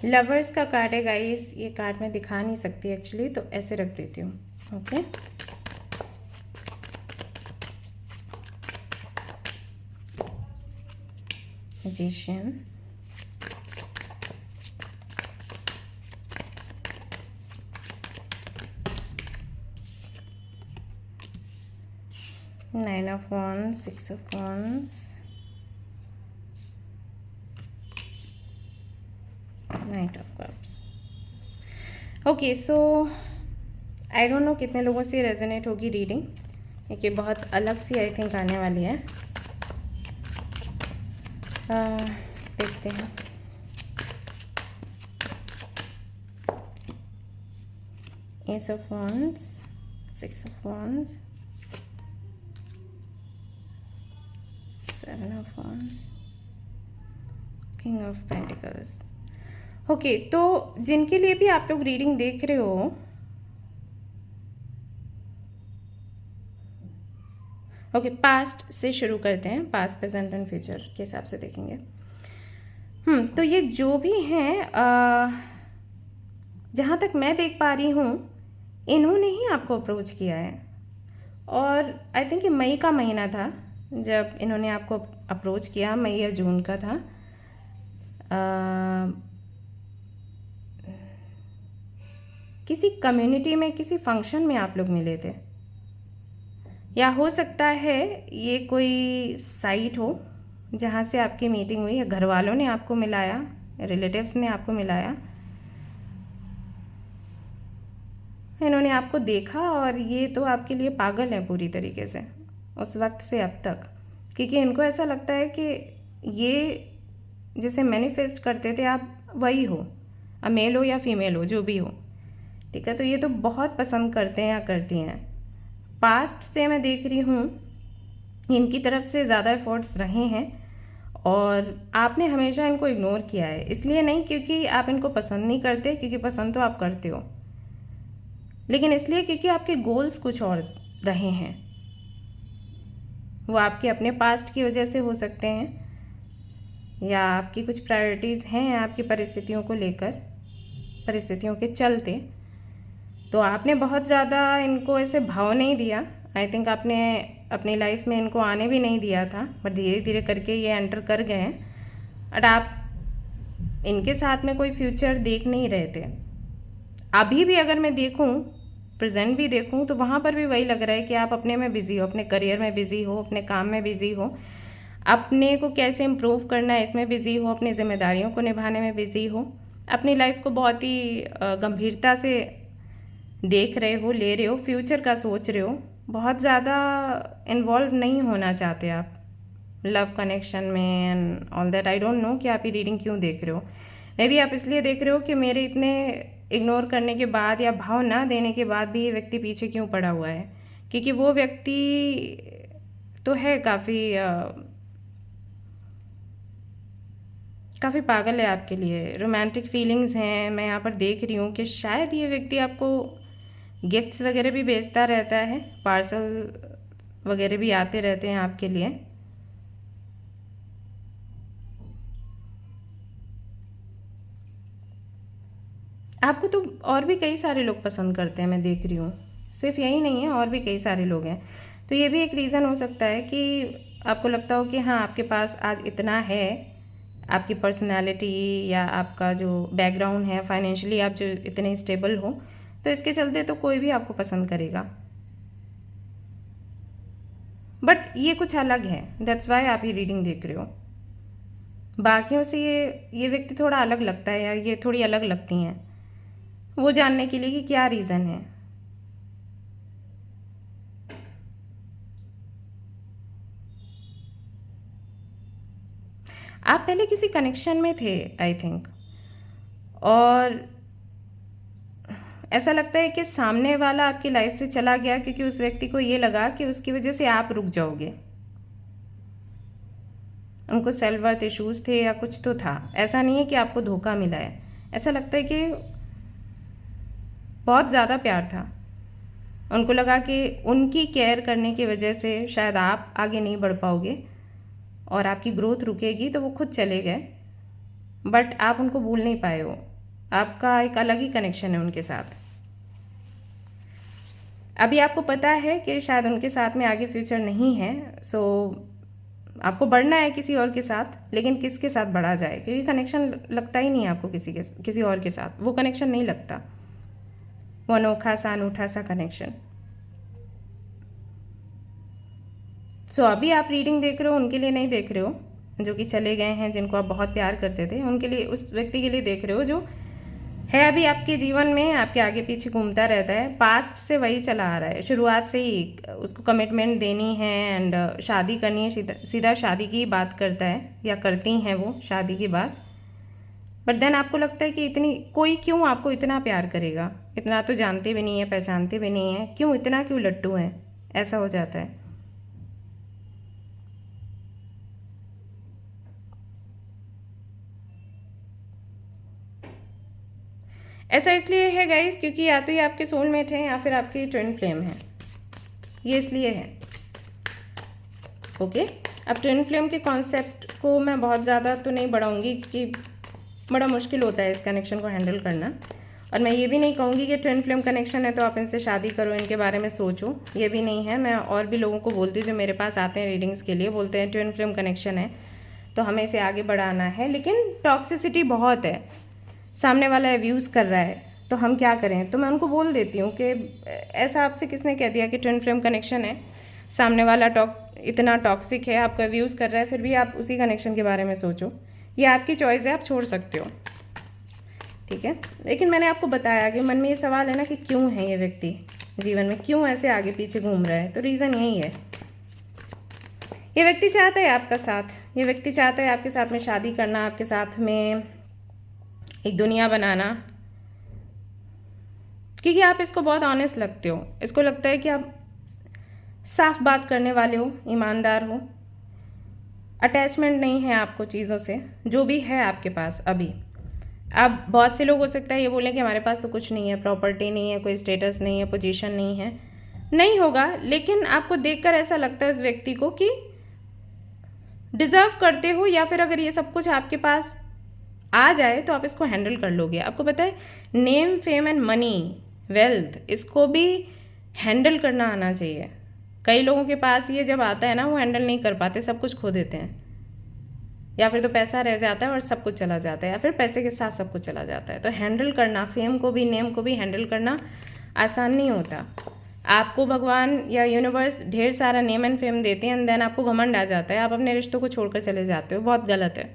लवर्स का कार्ड है गाइस, ये कार्ड मैं दिखा नहीं सकती एक्चुअली, तो ऐसे रख देती हूँ। Okay, magician, nine of wands, six of wands, night of cups. Okay, so I don't know कितने लोगों से रेजोनेट होगी रीडिंग, क्योंकि बहुत अलग सी आई थिंक आने वाली है। देखते हैं। S of wands, six of wands, seven of wands, king of pentacles. Okay, तो जिनके लिए भी आप लोग रीडिंग देख रहे हो, ओके, पास्ट से शुरू करते हैं, पास्ट प्रेजेंट एंड फ्यूचर के हिसाब से देखेंगे। तो ये जो भी हैं, जहाँ तक मैं देख पा रही हूँ, इन्होंने ही आपको अप्रोच किया है। और आई थिंक ये मई का महीना था जब इन्होंने आपको अप्रोच किया, मई या जून का था। किसी कम्युनिटी में, किसी फंक्शन में आप लोग मिले थे, या हो सकता है ये कोई साइट हो जहाँ से आपकी मीटिंग हुई, या घर वालों ने आपको मिलाया, रिलेटिव्स ने आपको मिलाया, इन्होंने आपको देखा और ये तो आपके लिए पागल है पूरी तरीके से उस वक्त से अब तक, क्योंकि इनको ऐसा लगता है कि ये जिसे मैनिफेस्ट करते थे आप वही हो, अब मेल हो या फीमेल हो, जो भी हो, ठीक है। तो ये तो बहुत पसंद करते हैं या करती हैं। पास्ट से मैं देख रही हूँ इनकी तरफ से ज़्यादा एफर्ट्स रहे हैं, और आपने हमेशा इनको इग्नोर किया है। इसलिए नहीं क्योंकि आप इनको पसंद नहीं करते, क्योंकि पसंद तो आप करते हो, लेकिन इसलिए क्योंकि आपके गोल्स कुछ और रहे हैं। वो आपके अपने पास्ट की वजह से हो सकते हैं, या आपकी कुछ प्रायोरिटीज़ हैं आपकी परिस्थितियों को लेकर, परिस्थितियों के चलते। तो आपने बहुत ज़्यादा इनको ऐसे भाव नहीं दिया। आई थिंक आपने अपनी लाइफ में इनको आने भी नहीं दिया था, पर धीरे धीरे करके ये एंटर कर गए हैं। और आप इनके साथ में कोई फ्यूचर देख नहीं रहे थे। अभी भी अगर मैं देखूं, प्रेजेंट भी देखूं, तो वहाँ पर भी वही लग रहा है कि आप अपने में बिज़ी हो, अपने करियर में बिज़ी हो, अपने काम में बिज़ी हो, अपने को कैसे इम्प्रूव करना है इसमें बिज़ी हो, अपनी जिम्मेदारियों को निभाने में बिज़ी हो, अपनी लाइफ को बहुत ही गंभीरता से देख रहे हो, ले रहे हो, फ्यूचर का सोच रहे हो, बहुत ज़्यादा इन्वॉल्व नहीं होना चाहते आप लव कनेक्शन में and all that. I don't know कि आप ये रीडिंग क्यों देख रहे हो। मे बी आप इसलिए देख रहे हो कि मेरे इतने इग्नोर करने के बाद या भाव ना देने के बाद भी ये व्यक्ति पीछे क्यों पड़ा हुआ है, क्योंकि वो व्यक्ति तो है काफ़ी पागल है आपके लिए, रोमांटिक फीलिंग्स हैं। मैं यहाँ पर देख रही हूँ कि शायद ये व्यक्ति आपको गिफ्ट्स वगैरह भी भेजता रहता है, पार्सल वगैरह भी आते रहते हैं आपके लिए। आपको तो और भी कई सारे लोग पसंद करते हैं, मैं देख रही हूँ, सिर्फ यही नहीं है, और भी कई सारे लोग हैं। तो ये भी एक रीज़न हो सकता है कि आपको लगता हो कि हाँ, आपके पास आज इतना है, आपकी पर्सनालिटी या आपका जो बैकग्राउंड है, फाइनेंशियली आप जो इतने स्टेबल हो, तो इसके चलते तो कोई भी आपको पसंद करेगा। बट ये कुछ अलग है, दैट्स वाई आप ये रीडिंग देख रहे हो। बाकियों से ये व्यक्ति थोड़ा अलग लगता है, या ये थोड़ी अलग लगती हैं, वो जानने के लिए कि क्या रीज़न है। आप पहले किसी कनेक्शन में थे आई थिंक, और ऐसा लगता है कि सामने वाला आपकी लाइफ से चला गया क्योंकि उस व्यक्ति को ये लगा कि उसकी वजह से आप रुक जाओगे। उनको सेल्फ वर्थ इश्यूज थे या कुछ तो था, ऐसा नहीं है कि आपको धोखा मिला है। ऐसा लगता है कि बहुत ज़्यादा प्यार था, उनको लगा कि उनकी केयर करने की वजह से शायद आप आगे नहीं बढ़ पाओगे और आपकी ग्रोथ रुकेगी, तो वो खुद चले गए। बट आप उनको भूल नहीं पाए हो, आपका एक अलग ही कनेक्शन है उनके साथ। अभी आपको पता है कि शायद उनके साथ में आगे फ्यूचर नहीं है, सो आपको बढ़ना है किसी और के साथ, लेकिन किसके साथ बढ़ा जाए, क्योंकि कनेक्शन लगता ही नहीं है आपको किसी और के साथ, वो कनेक्शन नहीं लगता, वो अनोखा सा अनूठा सा कनेक्शन। सो अभी आप रीडिंग देख रहे हो, उनके लिए नहीं देख रहे हो जो कि चले गए हैं, जिनको आप बहुत प्यार करते थे, उनके लिए, उस व्यक्ति के लिए देख रहे हो जो है अभी आपके जीवन में, आपके आगे पीछे घूमता रहता है, पास्ट से वही चला आ रहा है, शुरुआत से ही उसको कमिटमेंट देनी है एंड शादी करनी है, सीधा शादी की बात करता है या करती हैं वो शादी की बात। बट देन आपको लगता है कि इतनी, कोई क्यों आपको इतना प्यार करेगा, इतना तो जानते भी नहीं है, पहचानते भी नहीं है, क्यों इतना, क्यों लट्टू हैं, ऐसा हो जाता है। ऐसा इसलिए है गाइस क्योंकि या तो ये आपके सोलमेट हैं या फिर आपकी ट्विन फ्लेम है, ये इसलिए है। ओके, अब ट्विन फ्लेम के कॉन्सेप्ट को मैं बहुत ज़्यादा तो नहीं बढ़ाऊंगी क्योंकि बड़ा मुश्किल होता है इस कनेक्शन को हैंडल करना, और मैं ये भी नहीं कहूँगी कि ट्विन फ्लेम कनेक्शन है तो आप इनसे शादी करो, इनके बारे में सोचो, ये भी नहीं है। मैं और भी लोगों को बोलती हूँ जो मेरे पास आते हैं रीडिंग्स के लिए, बोलते हैं ट्विन फ्लेम कनेक्शन है तो हमें इसे आगे बढ़ाना है, लेकिन टॉक्सिसिटी बहुत है, सामने वाला अब्यूज़ कर रहा है, तो हम क्या करें। तो मैं उनको बोल देती हूँ कि ऐसा आपसे किसने कह दिया कि ट्विन फ्लेम कनेक्शन है, सामने वाला इतना टॉक्सिक है, आपको अब्यूज़ कर रहा है, फिर भी आप उसी कनेक्शन के बारे में सोचो, ये आपकी चॉइस है, आप छोड़ सकते हो, ठीक है। लेकिन मैंने आपको बताया कि मन में ये सवाल है ना कि क्यों है ये व्यक्ति जीवन में, क्यों ऐसे आगे पीछे घूम रहा है, तो रीज़न यही है, ये व्यक्ति चाहता है आपका साथ, ये व्यक्ति चाहता है आपके साथ में शादी करना, आपके साथ में एक दुनिया बनाना, क्योंकि आप इसको बहुत ऑनेस्ट लगते हो, इसको लगता है कि आप साफ बात करने वाले हो, ईमानदार हो, अटैचमेंट नहीं है आपको चीज़ों से, जो भी है आपके पास अभी। अब बहुत से लोग हो सकता है ये बोलें कि हमारे पास तो कुछ नहीं है, प्रॉपर्टी नहीं है, कोई स्टेटस नहीं है, पोजीशन नहीं है, नहीं होगा, लेकिन आपको देखकर ऐसा लगता है उस व्यक्ति को कि डिज़र्व करते हो, या फिर अगर ये सब कुछ आपके पास आ जाए तो आप इसको हैंडल कर लोगे। आपको पता है name, fame and money, wealth, इसको भी हैंडल करना आना चाहिए। कई लोगों के पास ये जब आता है ना, वो हैंडल नहीं कर पाते, सब कुछ खो देते हैं, या फिर तो पैसा रह जाता है और सब कुछ चला जाता है, या फिर पैसे के साथ सब कुछ चला जाता है। तो हैंडल करना, फेम को भी, नेम को भी हैंडल करना आसान नहीं होता। आपको भगवान या यूनिवर्स ढेर सारा नेम एंड फेम देते हैं एंड देन आपको घमंड आ जाता है, आप अपने रिश्तों को छोड़कर चले जाते हो, बहुत गलत है।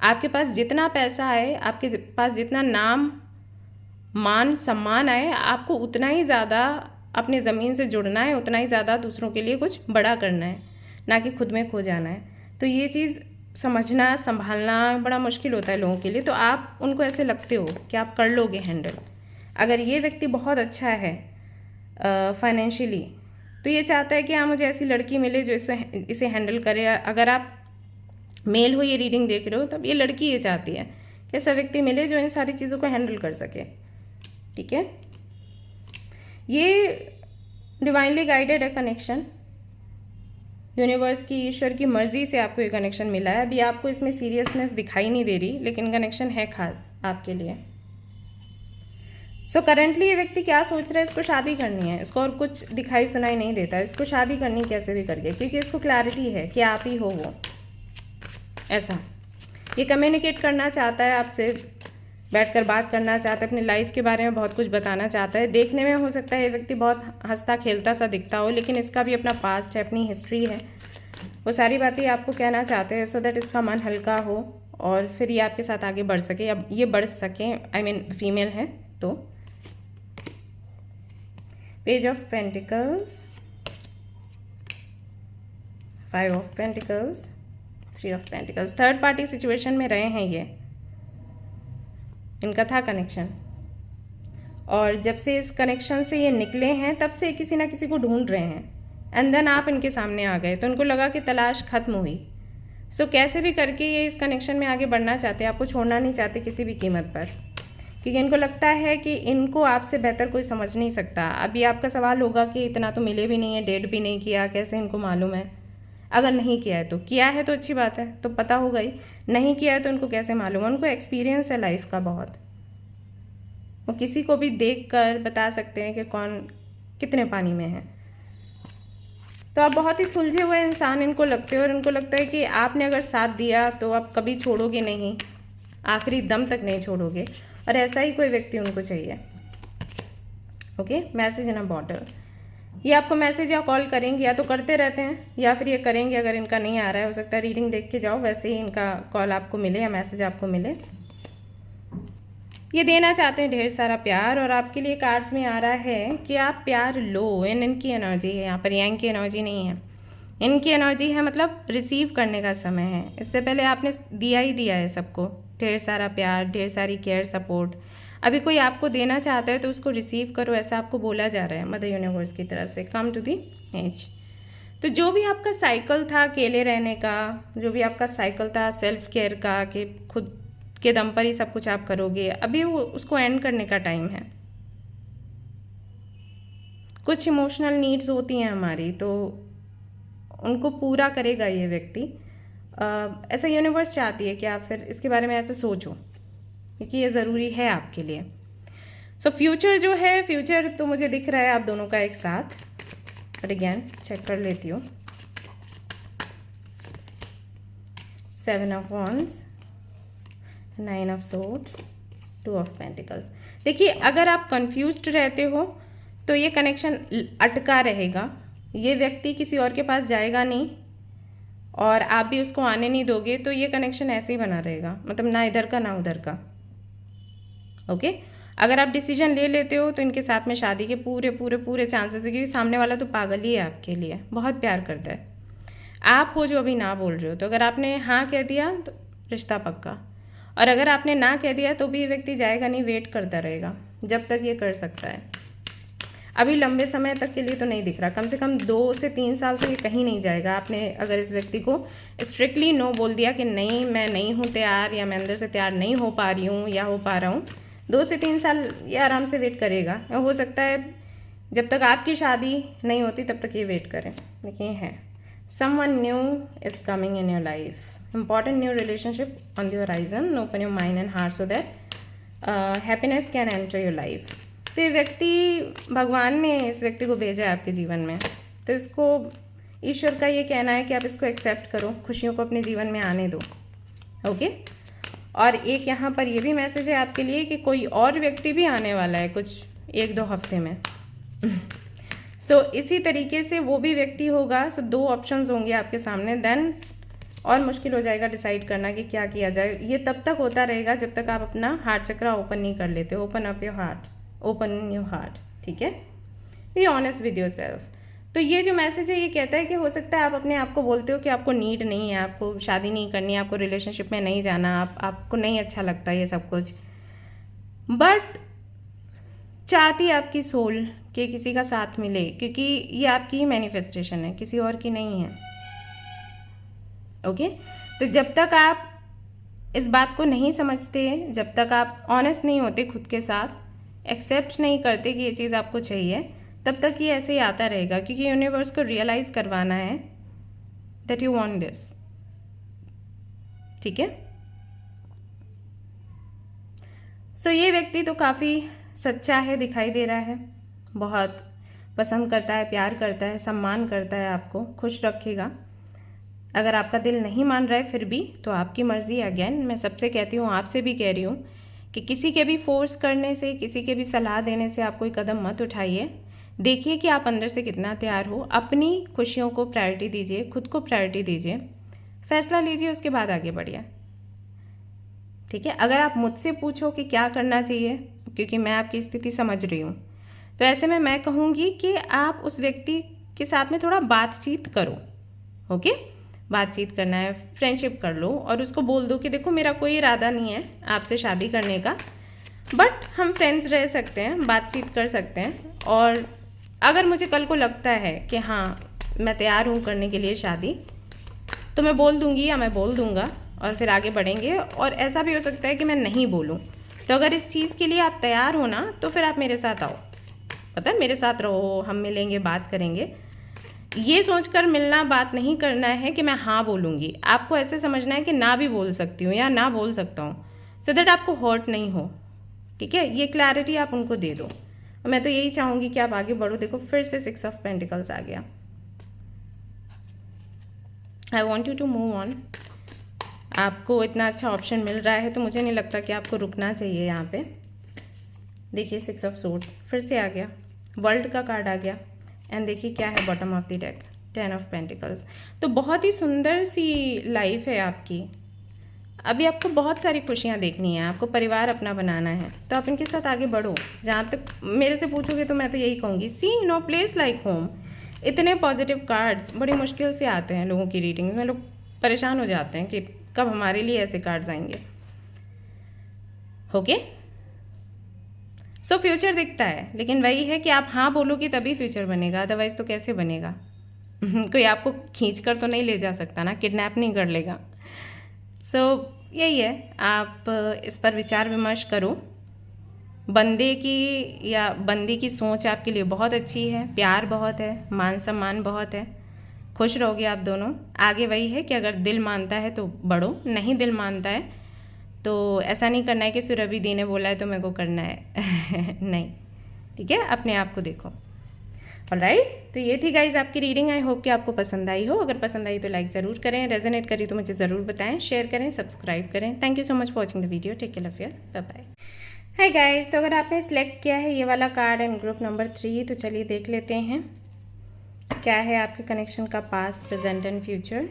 आपके पास जितना पैसा आए, आपके पास जितना नाम, मान, सम्मान आए, आपको उतना ही ज़्यादा अपने ज़मीन से जुड़ना है, उतना ही ज़्यादा दूसरों के लिए कुछ बड़ा करना है, ना कि खुद में खो जाना है। तो ये चीज़ समझना, संभालना बड़ा मुश्किल होता है लोगों के लिए। तो आप उनको ऐसे लगते हो कि आप कर लोगे हैंडल। अगर ये व्यक्ति बहुत अच्छा है फाइनेंशियली, तो ये चाहता है कि हाँ मुझे ऐसी लड़की मिले जो इसे हैंडल करे। अगर आप मेल हो, ये रीडिंग देख रहे हो, तब ये लड़की ये चाहती है कि ऐसा व्यक्ति मिले जो इन सारी चीज़ों को हैंडल कर सके, ठीक है। ये डिवाइनली गाइडेड है कनेक्शन, यूनिवर्स की, ईश्वर की मर्जी से आपको ये कनेक्शन मिला है। अभी आपको इसमें सीरियसनेस दिखाई नहीं दे रही, लेकिन कनेक्शन है खास आपके लिए। सो करेंटली ये व्यक्ति क्या सोच रहा है, इसको शादी करनी है, इसको और कुछ दिखाई सुनाई नहीं देता, इसको शादी करनी कैसे भी करके, क्योंकि इसको क्लैरिटी है कि आप ही हो वो। ऐसा ये कम्युनिकेट करना चाहता है आपसे, बैठकर बात करना चाहता है, अपनी लाइफ के बारे में बहुत कुछ बताना चाहता है। देखने में हो सकता है ये व्यक्ति बहुत हंसता खेलता सा दिखता हो, लेकिन इसका भी अपना पास्ट है, अपनी हिस्ट्री है, वो सारी बातें आपको कहना चाहते हैं, सो दैट इसका मन हल्का हो और फिर ये आपके साथ आगे बढ़ सके, अब ये बढ़ सके, आई मीन फीमेल है तो। Page of pentacles, 5 of pentacles, 3 of pentacles. Third party situation में रहे हैं ये, इनका था कनेक्शन, और जब से इस कनेक्शन से ये निकले हैं तब से किसी ना किसी को ढूंढ रहे हैं, एंड देन आप इनके सामने आ गए, तो इनको लगा कि तलाश खत्म हुई। सो कैसे भी करके ये इस कनेक्शन में आगे बढ़ना चाहते हैं, आपको छोड़ना नहीं चाहते किसी भी कीमत पर, क्योंकि इनको लगता है कि इनको आपसे बेहतर कोई समझ नहीं सकता। अभी आपका सवाल होगा कि इतना तो मिले भी नहीं है, डेट भी नहीं किया, कैसे इनको मालूम है। अगर नहीं किया है तो, किया है तो अच्छी बात है, तो पता होगा ही, नहीं किया है तो उनको कैसे मालूम, उनको एक्सपीरियंस है लाइफ का बहुत, वो किसी को भी देख कर बता सकते हैं कि कौन कितने पानी में है। तो आप बहुत ही सुलझे हुए इंसान इनको लगते हो, और इनको लगता है कि आपने अगर साथ दिया तो आप कभी छोड़ोगे नहीं, आखिरी दम तक नहीं छोड़ोगे, और ऐसा ही कोई व्यक्ति उनको चाहिए। ओके, मैसेज इन अ बॉटल। ये आपको मैसेज या कॉल करेंगे, या तो करते रहते हैं या फिर ये करेंगे। अगर इनका नहीं आ रहा है, हो सकता है रीडिंग देख के जाओ, वैसे ही इनका कॉल आपको मिले या मैसेज आपको मिले। ये देना चाहते हैं ढेर सारा प्यार, और आपके लिए कार्ड्स में आ रहा है कि आप प्यार लो। इनकी एनर्जी है यहाँ पर, यांग की एनर्जी नहीं है, इनकी एनर्जी है, मतलब रिसीव करने का समय है। इससे पहले आपने दिया ही दिया है सबको, ढेर सारा प्यार, ढेर सारी केयर, सपोर्ट। अभी कोई आपको देना चाहता है तो उसको रिसीव करो, ऐसा आपको बोला जा रहा है मदर यूनिवर्स की तरफ से। Come to the edge. तो जो भी आपका साइकिल था अकेले रहने का, जो भी आपका साइकिल था सेल्फ केयर का, कि खुद के दम पर ही सब कुछ आप करोगे, अभी वो उसको एंड करने का टाइम है। कुछ इमोशनल नीड्स होती हैं हमारी, तो उनको पूरा करेगा ये व्यक्ति। ऐसा यूनिवर्स चाहती है कि आप फिर इसके बारे में ऐसे सोचो, क्योंकि ये ज़रूरी है आपके लिए। सो फ्यूचर जो है, फ्यूचर तो मुझे दिख रहा है आप दोनों का एक साथ, बट अगेन चेक कर लेती हूँ। 7 of wands, 9 of swords, 2 of pentacles. देखिए, अगर आप कंफ्यूज्ड रहते हो तो ये कनेक्शन अटका रहेगा, ये व्यक्ति किसी और के पास जाएगा नहीं, और आप भी उसको आने नहीं दोगे, तो ये कनेक्शन ऐसे ही बना रहेगा, मतलब ना इधर का ना उधर का। ओके, अगर आप डिसीजन ले लेते हो तो इनके साथ में शादी के पूरे पूरे पूरे चांसेस है, क्योंकि सामने वाला तो पागल ही है आपके लिए, बहुत प्यार करता है। आप हो जो अभी ना बोल रहे हो, तो अगर आपने हाँ कह दिया तो रिश्ता पक्का, और अगर आपने ना कह दिया तो भी ये व्यक्ति जाएगा नहीं, वेट करता रहेगा जब तक ये कर सकता है। अभी लंबे समय तक के लिए तो नहीं दिख रहा, कम से कम 2 से 3 साल तो ये कहीं नहीं जाएगा। आपने अगर इस व्यक्ति को स्ट्रिक्टली नो बोल दिया कि नहीं, मैं नहीं हूँ तैयार, या मैं अंदर से तैयार नहीं हो पा रही हूँ या हो पा रहा हूँ, 2 से 3 साल ये आराम से वेट करेगा। हो सकता है जब तक आपकी शादी नहीं होती तब तक ये वेट करें। देखिए है, someone new is coming in your life, important new relationship on the horizon, open your mind and heart so that happiness can enter your life। तो ये व्यक्ति, भगवान ने इस व्यक्ति को भेजा है आपके जीवन में, तो इसको ईश्वर का ये कहना है कि आप इसको एक्सेप्ट करो, खुशियों को अपने जीवन में आने दो। ओके, और एक यहाँ पर ये भी मैसेज है आपके लिए कि कोई और व्यक्ति भी आने वाला है कुछ 1-2 हफ्ते में। सो इसी तरीके से वो भी व्यक्ति होगा। सो 2 ऑप्शंस होंगे आपके सामने, देन और मुश्किल हो जाएगा डिसाइड करना कि क्या किया जाए। ये तब तक होता रहेगा जब तक आप अपना हार्ट चक्रा ओपन नहीं कर लेते। Open up your heart, open your heart, ठीक है, बी ऑनेस्ट विद योरसेल्फ। तो ये जो मैसेज है ये कहता है कि हो सकता है आप अपने आप को बोलते हो कि आपको नीड नहीं है, आपको शादी नहीं करनी है, आपको रिलेशनशिप में नहीं जाना, आपको नहीं अच्छा लगता ये सब कुछ, बट चाहती आपकी सोल कि किसी का साथ मिले, क्योंकि ये आपकी ही मैनिफेस्टेशन है, किसी और की नहीं है। ओके, तो जब तक आप इस बात को नहीं समझते, जब तक आप ऑनेस्ट नहीं होते खुद के साथ, एक्सेप्ट नहीं करते कि ये चीज़ आपको चाहिए, तब तक ये ऐसे ही आता रहेगा, क्योंकि यूनिवर्स को रियलाइज करवाना है दैट यू वांट दिस। ठीक है, सो ये व्यक्ति तो काफ़ी सच्चा है, दिखाई दे रहा है, बहुत पसंद करता है, प्यार करता है, सम्मान करता है, आपको खुश रखेगा। अगर आपका दिल नहीं मान रहा है फिर भी तो आपकी मर्ज़ी। अगेन मैं सबसे कहती हूँ, आपसे भी कह रही हूँ कि किसी के भी फोर्स करने से, किसी के भी सलाह देने से आप कोई कदम मत उठाइए। देखिए कि आप अंदर से कितना तैयार हो, अपनी खुशियों को प्रायोरिटी दीजिए, खुद को प्रायोरिटी दीजिए, फैसला लीजिए, उसके बाद आगे बढ़िए। ठीक है, अगर आप मुझसे पूछो कि क्या करना चाहिए, क्योंकि मैं आपकी स्थिति समझ रही हूँ, तो ऐसे में मैं कहूँगी कि आप उस व्यक्ति के साथ में थोड़ा बातचीत करो। ओके, बातचीत करना है, फ्रेंडशिप कर लो और उसको बोल दो कि देखो मेरा कोई इरादा नहीं है आपसे शादी करने का, बट हम फ्रेंड्स रह सकते हैं, बातचीत कर सकते हैं, और अगर मुझे कल को लगता है कि हाँ मैं तैयार हूँ करने के लिए शादी, तो मैं बोल दूँगी या मैं बोल दूँगा और फिर आगे बढ़ेंगे। और ऐसा भी हो सकता है कि मैं नहीं बोलूँ। तो अगर इस चीज़ के लिए आप तैयार हो ना, तो फिर आप मेरे साथ आओ, पता है, मेरे साथ रहो, हम मिलेंगे, बात करेंगे। ये सोचकर मिलना बात नहीं करना है कि मैं हाँ बोलूँगी, आपको ऐसे समझना है कि ना भी बोल सकती हूँ या ना बोल सकता हूँ, सो दैट आपको हर्ट नहीं हो। ठीक है, ये क्लैरिटी आप उनको दे दो। और मैं तो यही चाहूँगी कि आप आगे बढ़ो। देखो फिर से 6 ऑफ पेंटिकल्स आ गया। I want you to move on. आपको इतना अच्छा ऑप्शन मिल रहा है तो मुझे नहीं लगता कि आपको रुकना चाहिए यहाँ पे। देखिए 6 ऑफ सोर्ड्स फिर से आ गया, वर्ल्ड का कार्ड आ गया, एंड देखिए क्या है bottom of the deck, 10 of pentacles. तो बहुत ही सुंदर सी लाइफ है आपकी। अभी आपको बहुत सारी खुशियाँ देखनी है, आपको परिवार अपना बनाना है, तो आप इनके साथ आगे बढ़ो। जहाँ तक मेरे से पूछोगे तो मैं तो यही कहूँगी, सी नो प्लेस लाइक होम। इतने पॉजिटिव कार्ड्स बड़ी मुश्किल से आते हैं लोगों की रीडिंग में। लोग परेशान हो जाते हैं कि कब हमारे लिए ऐसे कार्ड्स आएंगे। ओके, सो फ्यूचर दिखता है, लेकिन वही है कि आप हाँ बोलोगे तभी फ्यूचर बनेगा, अदरवाइज तो कैसे बनेगा। कोई आपको खींच कर तो नहीं ले जा सकता ना, किडनैप नहीं कर लेगा। सो यही है, आप इस पर विचार विमर्श करो। बंदे की या बंदी की सोच आपके लिए बहुत अच्छी है, प्यार बहुत है, मान सम्मान बहुत है, खुश रहोगे आप दोनों। आगे वही है कि अगर दिल मानता है तो बढ़ो, नहीं दिल मानता है तो ऐसा नहीं करना है कि सुरभि दी ने बोला है तो मेरे को करना है। नहीं, ठीक है, अपने आप को देखो। ऑलराइट, तो ये थी गाइज आपकी रीडिंग। आई होप कि आपको पसंद आई हो। अगर पसंद आई तो लाइक ज़रूर करें, रेजोनेट करी तो मुझे ज़रूर बताएं, शेयर करें, सब्सक्राइब करें। Thank you so much for watching the video. Take care, love you, bye bye. Hi guys, तो अगर आपने सिलेक्ट किया है ये वाला कार्ड एंड ग्रुप नंबर 3 तो चलिए देख लेते हैं क्या है आपके कनेक्शन का past, present and future.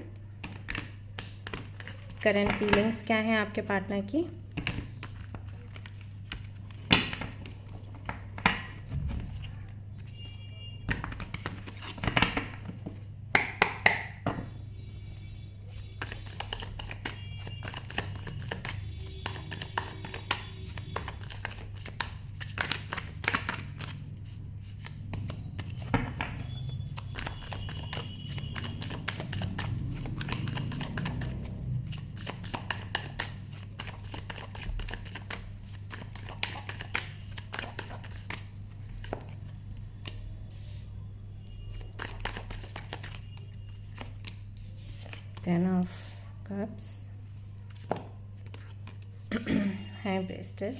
Current feelings क्या हैं आपके पार्टनर की। Ten of Cups, High Priestess,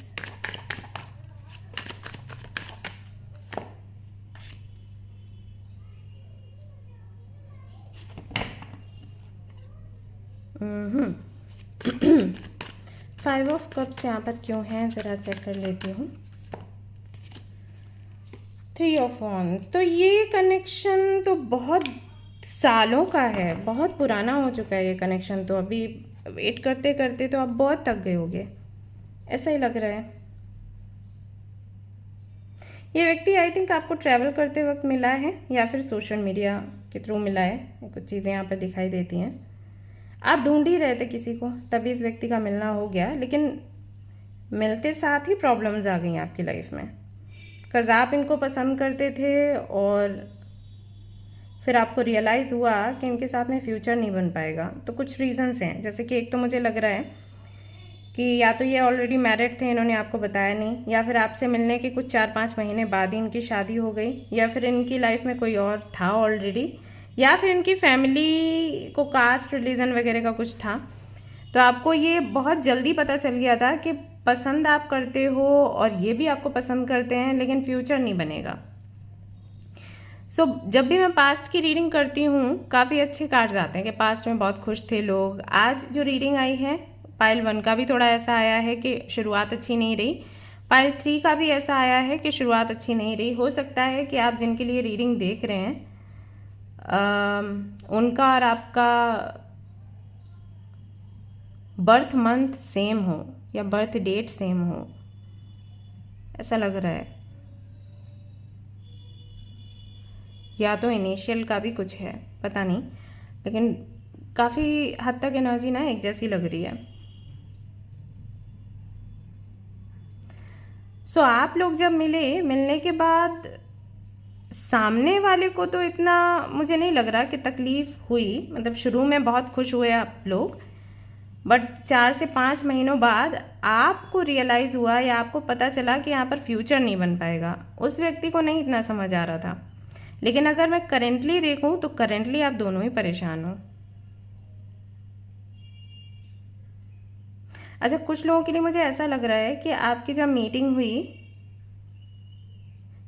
five of cups यहाँ पर क्यों है ज़रा चेक कर लेती हूँ। 3 ऑफ वॉन्ड्स, तो ये कनेक्शन तो बहुत सालों का है, बहुत पुराना हो चुका है ये कनेक्शन। तो अभी वेट करते करते तो आप बहुत थक गए होगे, ऐसा ही लग रहा है। ये व्यक्ति आई थिंक आपको ट्रैवल करते वक्त मिला है या फिर सोशल मीडिया के थ्रू मिला है, कुछ चीज़ें यहाँ पर दिखाई देती हैं। आप ढूंढ ही रहे थे किसी को, तभी इस व्यक्ति का मिलना हो गया, लेकिन मिलते साथ ही प्रॉब्लम्स आ गई आपकी लाइफ में। बिकॉज आप इनको पसंद करते थे और फिर आपको रियलाइज़ हुआ कि इनके साथ में फ्यूचर नहीं बन पाएगा। तो कुछ रीजंस हैं, जैसे कि एक तो मुझे लग रहा है कि या तो ये ऑलरेडी मैरिड थे, इन्होंने आपको बताया नहीं, या फिर आपसे मिलने के कुछ 4-5 महीने बाद ही इनकी शादी हो गई, या फिर इनकी लाइफ में कोई और था ऑलरेडी, या फिर इनकी फैमिली को कास्ट रिलीजन वगैरह का कुछ था। तो आपको ये बहुत जल्दी पता चल गया था कि पसंद आप करते हो और ये भी आपको पसंद करते हैं, लेकिन फ्यूचर नहीं बनेगा। सो जब भी मैं पास्ट की रीडिंग करती हूँ काफ़ी अच्छे कार्ड्स आते हैं कि पास्ट में बहुत खुश थे लोग। आज जो रीडिंग आई है पाइल 1 का भी थोड़ा ऐसा आया है कि शुरुआत अच्छी नहीं रही, पाइल 3 का भी ऐसा आया है कि शुरुआत अच्छी नहीं रही। हो सकता है कि आप जिनके लिए रीडिंग देख रहे हैं उनका और आपका बर्थ मंथ सेम हो या बर्थ डेट सेम हो, ऐसा लग रहा है। या तो इनिशियल का भी कुछ है, पता नहीं, लेकिन काफ़ी हद तक एनर्जी ना एक जैसी लग रही है। सो आप लोग जब मिलने के बाद सामने वाले को तो इतना मुझे नहीं लग रहा कि तकलीफ़ हुई, मतलब शुरू में बहुत खुश हुए आप लोग, बट 4 से 5 महीनों बाद आपको रियलाइज़ हुआ या आपको पता चला कि यहाँ पर फ्यूचर नहीं बन पाएगा। उस व्यक्ति को नहीं इतना समझ आ रहा था, लेकिन अगर मैं करेंटली देखूं तो करेंटली आप दोनों ही परेशान हो। अच्छा, कुछ लोगों के लिए मुझे ऐसा लग रहा है कि आपकी जब मीटिंग हुई,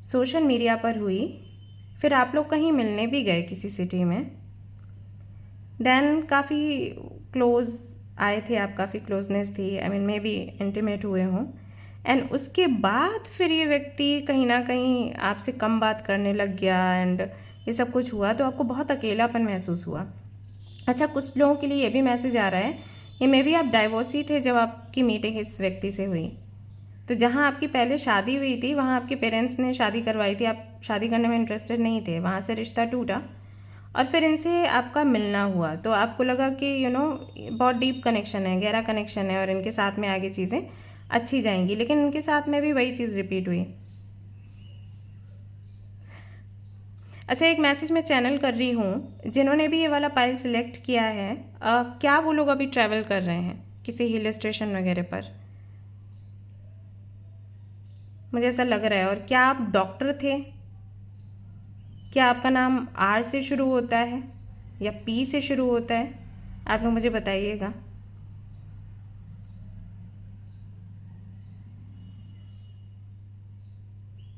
सोशल मीडिया पर हुई, फिर आप लोग कहीं मिलने भी गए किसी सिटी में, देन काफ़ी क्लोज आए थे आप, काफ़ी क्लोजनेस थी, I mean may be intimate हुए हों, एंड उसके बाद फिर ये व्यक्ति कहीं ना कहीं आपसे कम बात करने लग गया एंड ये सब कुछ हुआ, तो आपको बहुत अकेलापन महसूस हुआ। अच्छा, कुछ लोगों के लिए ये भी मैसेज आ रहा है, ये मे बी आप डाइवोर्सी थे जब आपकी मीटिंग इस व्यक्ति से हुई, तो जहाँ आपकी पहले शादी हुई थी वहाँ आपके पेरेंट्स ने शादी करवाई थी, आप शादी करने में इंटरेस्टेड नहीं थे, वहाँ से रिश्ता टूटा और फिर इनसे आपका मिलना हुआ, तो आपको लगा कि बहुत डीप कनेक्शन है, गहरा कनेक्शन है और इनके साथ में आगे चीज़ें अच्छी जाएंगी, लेकिन इनके साथ में भी वही चीज़ रिपीट हुई। अच्छा, एक मैसेज मैं चैनल कर रही हूँ, जिन्होंने भी ये वाला पाइल सिलेक्ट किया है, क्या वो लोग अभी ट्रैवल कर रहे हैं किसी हिल स्टेशन वगैरह पर? मुझे ऐसा लग रहा है। और क्या आप डॉक्टर थे? क्या आपका नाम आर से शुरू होता है या पी से शुरू होता है? आप लोग मुझे बताइएगा।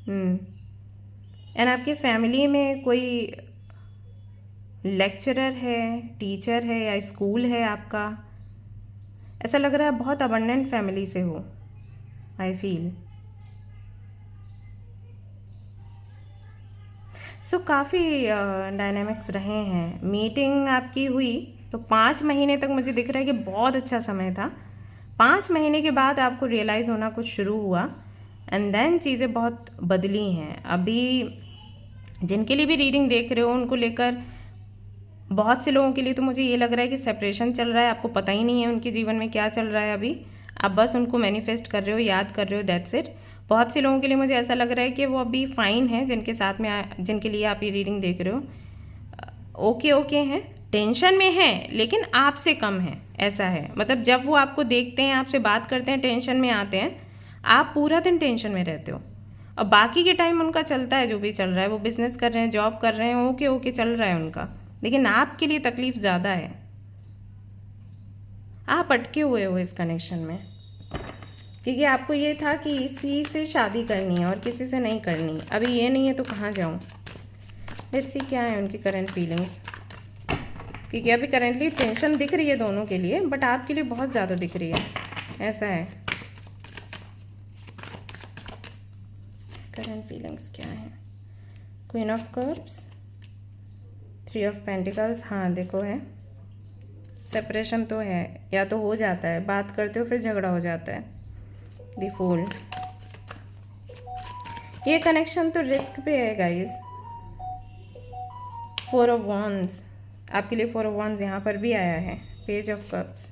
एंड आपकी फैमिली में कोई लेक्चरर है, टीचर है या स्कूल है आपका? ऐसा लग रहा है बहुत अबंडेंट फैमिली से हो, आई फील। सो काफ़ी डायनामिक्स रहे हैं। मीटिंग आपकी हुई तो 5 महीने तक मुझे दिख रहा है कि बहुत अच्छा समय था। 5 महीने के बाद आपको रियलाइज़ होना कुछ शुरू हुआ एंड देन चीज़ें बहुत बदली हैं। अभी जिनके लिए भी रीडिंग देख रहे हो उनको लेकर बहुत से लोगों के लिए तो मुझे ये लग रहा है कि सेपरेशन चल रहा है, आपको पता ही नहीं है उनके जीवन में क्या चल रहा है अभी, आप बस उनको मैनिफेस्ट कर रहे हो, याद कर रहे हो, दैट्स इट। बहुत से लोगों के लिए मुझे ऐसा लग रहा है कि वो अभी फाइन है, जिनके साथ में जिनके लिए आप ये रीडिंग देख रहे हो, ओके ओके हैं, टेंशन में हैं लेकिन आपसे कम है, ऐसा है। मतलब जब वो आपको देखते हैं, आपसे बात करते हैं, टेंशन में आते हैं, आप पूरा दिन टेंशन में रहते हो और बाकी के टाइम उनका चलता है जो भी चल रहा है, वो बिजनेस कर रहे हैं, जॉब कर रहे हैं, ओके ओके चल रहा है उनका, लेकिन आपके लिए तकलीफ ज़्यादा है। आप अटके हुए हो इस कनेक्शन में, क्योंकि आपको ये था कि इसी से शादी करनी है और किसी से नहीं करनी। अभी ये नहीं है तो कहाँ जाऊँ? लेट्स सी क्या है उनकी करंट फीलिंग्स, क्योंकि अभी करंटली टेंशन दिख रही है दोनों के लिए, बट आपके लिए बहुत ज़्यादा दिख रही है, ऐसा है। करंट फीलिंग्स क्या है? Queen of cups, 3 of pentacles, हाँ देखो है, सेपरेशन तो है, या तो हो जाता है, बात करते हो फिर झगड़ा हो जाता है, द फूल। ये कनेक्शन तो रिस्क पे है गाइस। 4 ऑफ वॉन्ड्स, आपके लिए 4 ऑफ वॉन्ड्स यहाँ पर भी आया है, page of cups,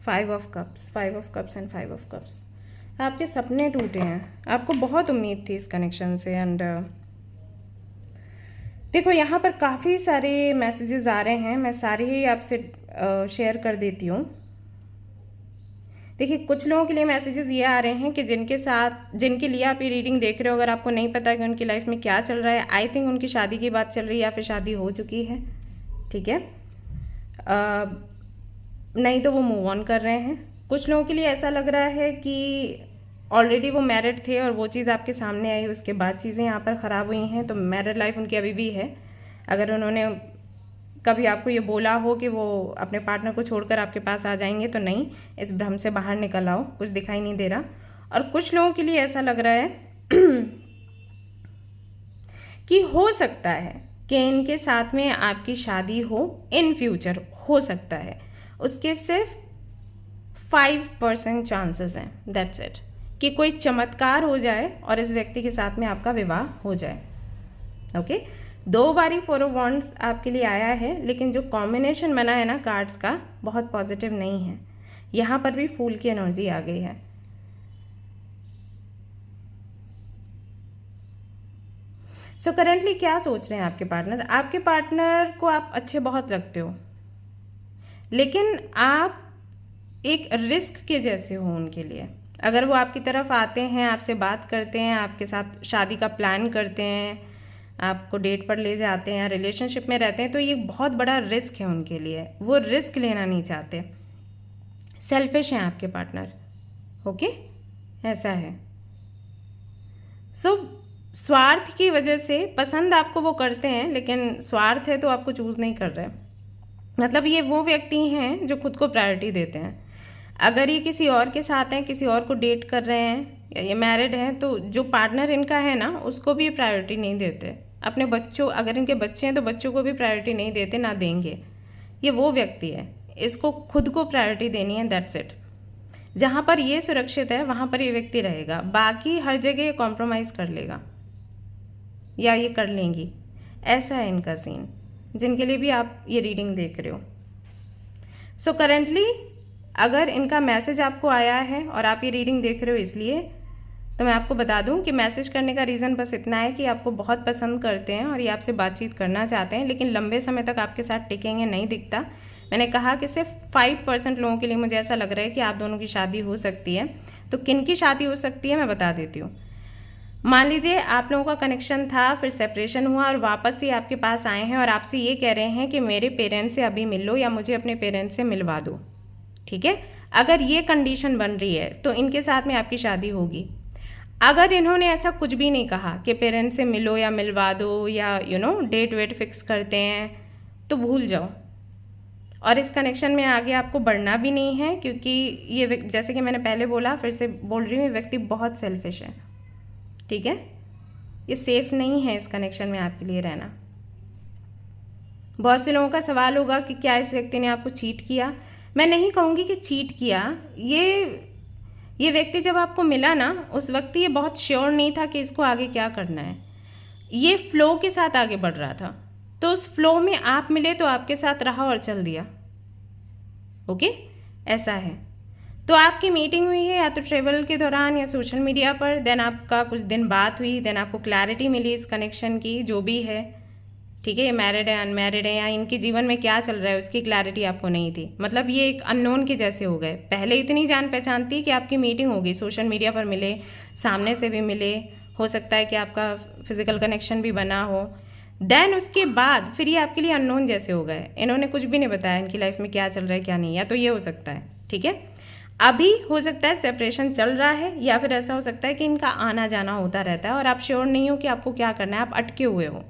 5 of cups, 5 of cups and 5 of cups. आपके सपने टूटे हैं, आपको बहुत उम्मीद थी इस कनेक्शन से एंड देखो यहाँ पर काफ़ी सारे मैसेजेस आ रहे हैं, मैं सारे ही आपसे शेयर कर देती हूँ। देखिए, कुछ लोगों के लिए मैसेजेस ये आ रहे हैं कि जिनके लिए आप ये रीडिंग देख रहे हो, अगर आपको नहीं पता कि उनकी लाइफ में क्या चल रहा है, आई थिंक उनकी शादी की बात चल रही है या फिर शादी हो चुकी है, ठीक है, नहीं तो वो मूव ऑन कर रहे हैं। कुछ लोगों के लिए ऐसा लग रहा है कि ऑलरेडी वो मैरिड थे और वो चीज़ आपके सामने आई, उसके बाद चीज़ें यहाँ पर ख़राब हुई हैं, तो मैरिड लाइफ उनकी अभी भी है। अगर उन्होंने कभी आपको ये बोला हो कि वो अपने पार्टनर को छोड़कर आपके पास आ जाएंगे, तो नहीं, इस भ्रम से बाहर निकल आओ, कुछ दिखाई नहीं दे रहा। और कुछ लोगों के लिए ऐसा लग रहा है कि हो सकता है कि इनके साथ में आपकी शादी हो, इन फ्यूचर हो सकता है, उसके सिर्फ 5% चांसेस हैं, दैट्स इट, कि कोई चमत्कार हो जाए और इस व्यक्ति के साथ में आपका विवाह हो जाए। ओके, 2 बारी 4 ऑफ वॉन्ड्स आपके लिए आया है, लेकिन जो कॉम्बिनेशन बना है ना कार्ड्स का, बहुत पॉजिटिव नहीं है। यहाँ पर भी फूल की एनर्जी आ गई है। सो करेंटली क्या सोच रहे हैं आपके पार्टनर? आपके पार्टनर को आप अच्छे बहुत लगते हो, लेकिन आप एक रिस्क के जैसे हो उनके लिए। अगर वो आपकी तरफ आते हैं, आपसे बात करते हैं, आपके साथ शादी का प्लान करते हैं, आपको डेट पर ले जाते हैं या रिलेशनशिप में रहते हैं, तो ये बहुत बड़ा रिस्क है उनके लिए, वो रिस्क लेना नहीं चाहते, सेल्फिश हैं आपके पार्टनर। ओके, ऐसा है। स्वार्थ की वजह से पसंद आपको वो करते हैं, लेकिन स्वार्थ है तो आपको चूज नहीं कर रहे। मतलब ये वो व्यक्ति हैं जो खुद को प्रायोरिटी देते हैं। अगर ये किसी और के साथ हैं, किसी और को डेट कर रहे हैं, या ये मैरिड हैं, तो जो पार्टनर इनका है ना, उसको भी प्रायोरिटी नहीं देते। अपने बच्चों, अगर इनके बच्चे हैं तो बच्चों को भी प्रायोरिटी नहीं देते, ना देंगे। ये वो व्यक्ति है, इसको खुद को प्रायोरिटी देनी है, दैट्स इट। जहाँ पर ये सुरक्षित है वहाँ पर ये व्यक्ति रहेगा, बाकी हर जगह ये कॉम्प्रोमाइज़ कर लेगा या ये कर लेंगी। ऐसा है इनका सीन, जिनके लिए भी आप ये रीडिंग देख रहे हो। सो करेंटली अगर इनका मैसेज आपको आया है और आप ये रीडिंग देख रहे हो इसलिए, तो मैं आपको बता दूं कि मैसेज करने का रीज़न बस इतना है कि आपको बहुत पसंद करते हैं और ये आपसे बातचीत करना चाहते हैं, लेकिन लंबे समय तक आपके साथ टिकेंगे नहीं दिखता। मैंने कहा कि सिर्फ 5% लोगों के लिए मुझे ऐसा लग रहा है कि आप दोनों की शादी हो सकती है। तो किन की शादी हो सकती है मैं बता देती हूँ। मान लीजिए आप लोगों का कनेक्शन था, फिर सेपरेशन हुआ और वापस से आपके पास आए हैं और आपसे ये कह रहे हैं कि मेरे पेरेंट्स से अभी मिल लो या मुझे अपने पेरेंट्स से मिलवा दो। ठीक है, अगर ये कंडीशन बन रही है तो इनके साथ में आपकी शादी होगी। अगर इन्होंने ऐसा कुछ भी नहीं कहा कि पेरेंट्स से मिलो या मिलवा दो या डेट वेट फिक्स करते हैं, तो भूल जाओ। और इस कनेक्शन में आगे आपको बढ़ना भी नहीं है, क्योंकि ये जैसे कि मैंने पहले बोला, फिर से बोल रही हूँ, ये व्यक्ति बहुत सेल्फिश है। ठीक है, ये सेफ नहीं है इस कनेक्शन में आपके लिए रहना। बहुत से लोगों का सवाल होगा कि क्या इस व्यक्ति ने आपको चीट किया। मैं नहीं कहूँगी कि चीट किया। ये व्यक्ति जब आपको मिला ना, उस वक्त ये बहुत श्योर नहीं था कि इसको आगे क्या करना है। ये फ्लो के साथ आगे बढ़ रहा था, तो उस फ्लो में आप मिले तो आपके साथ रहा और चल दिया। ओके, ऐसा है। तो आपकी मीटिंग हुई है या तो ट्रेवल के दौरान या सोशल मीडिया पर, देन आपका कुछ दिन बात हुई, देन आपको क्लैरिटी मिली इस कनेक्शन की, जो भी है। ठीक है, ये मैरिड है, अनमैरिड है, या इनके जीवन में क्या चल रहा है उसकी क्लैरिटी आपको नहीं थी। मतलब ये एक अननोन के जैसे हो गए। पहले इतनी जान पहचान थी कि आपकी मीटिंग होगी, सोशल मीडिया पर मिले, सामने से भी मिले, हो सकता है कि आपका फिजिकल कनेक्शन भी बना हो। देन उसके बाद फिर ये आपके लिए अननोन जैसे हो गए। इन्होंने कुछ भी नहीं बताया इनकी लाइफ में क्या चल रहा है क्या नहीं, या तो ये हो सकता है। ठीक है, अभी हो सकता है सेपरेशन चल रहा है, या फिर ऐसा हो सकता है कि इनका आना जाना होता रहता है और आप श्योर नहीं हो कि आपको क्या करना है, आप अटके हुए हो।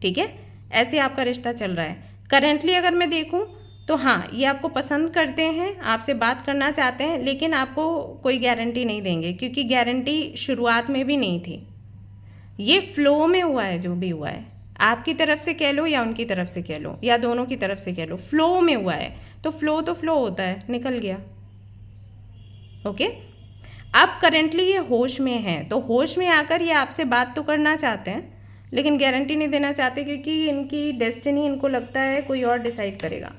ठीक है, ऐसे आपका रिश्ता चल रहा है करेंटली। अगर मैं देखूं तो हाँ, ये आपको पसंद करते हैं, आपसे बात करना चाहते हैं, लेकिन आपको कोई गारंटी नहीं देंगे, क्योंकि गारंटी शुरुआत में भी नहीं थी। ये फ्लो में हुआ है, जो भी हुआ है, आपकी तरफ से कह लो या उनकी तरफ से कह लो या दोनों की तरफ से कह लो, फ्लो में हुआ है। तो फ्लो होता है, निकल गया। ओके, अब करेंटली ये होश में है, तो होश में आकर ये आपसे बात तो करना चाहते हैं, लेकिन गारंटी नहीं देना चाहते, क्योंकि इनकी डेस्टिनी, इनको लगता है कोई और डिसाइड करेगा।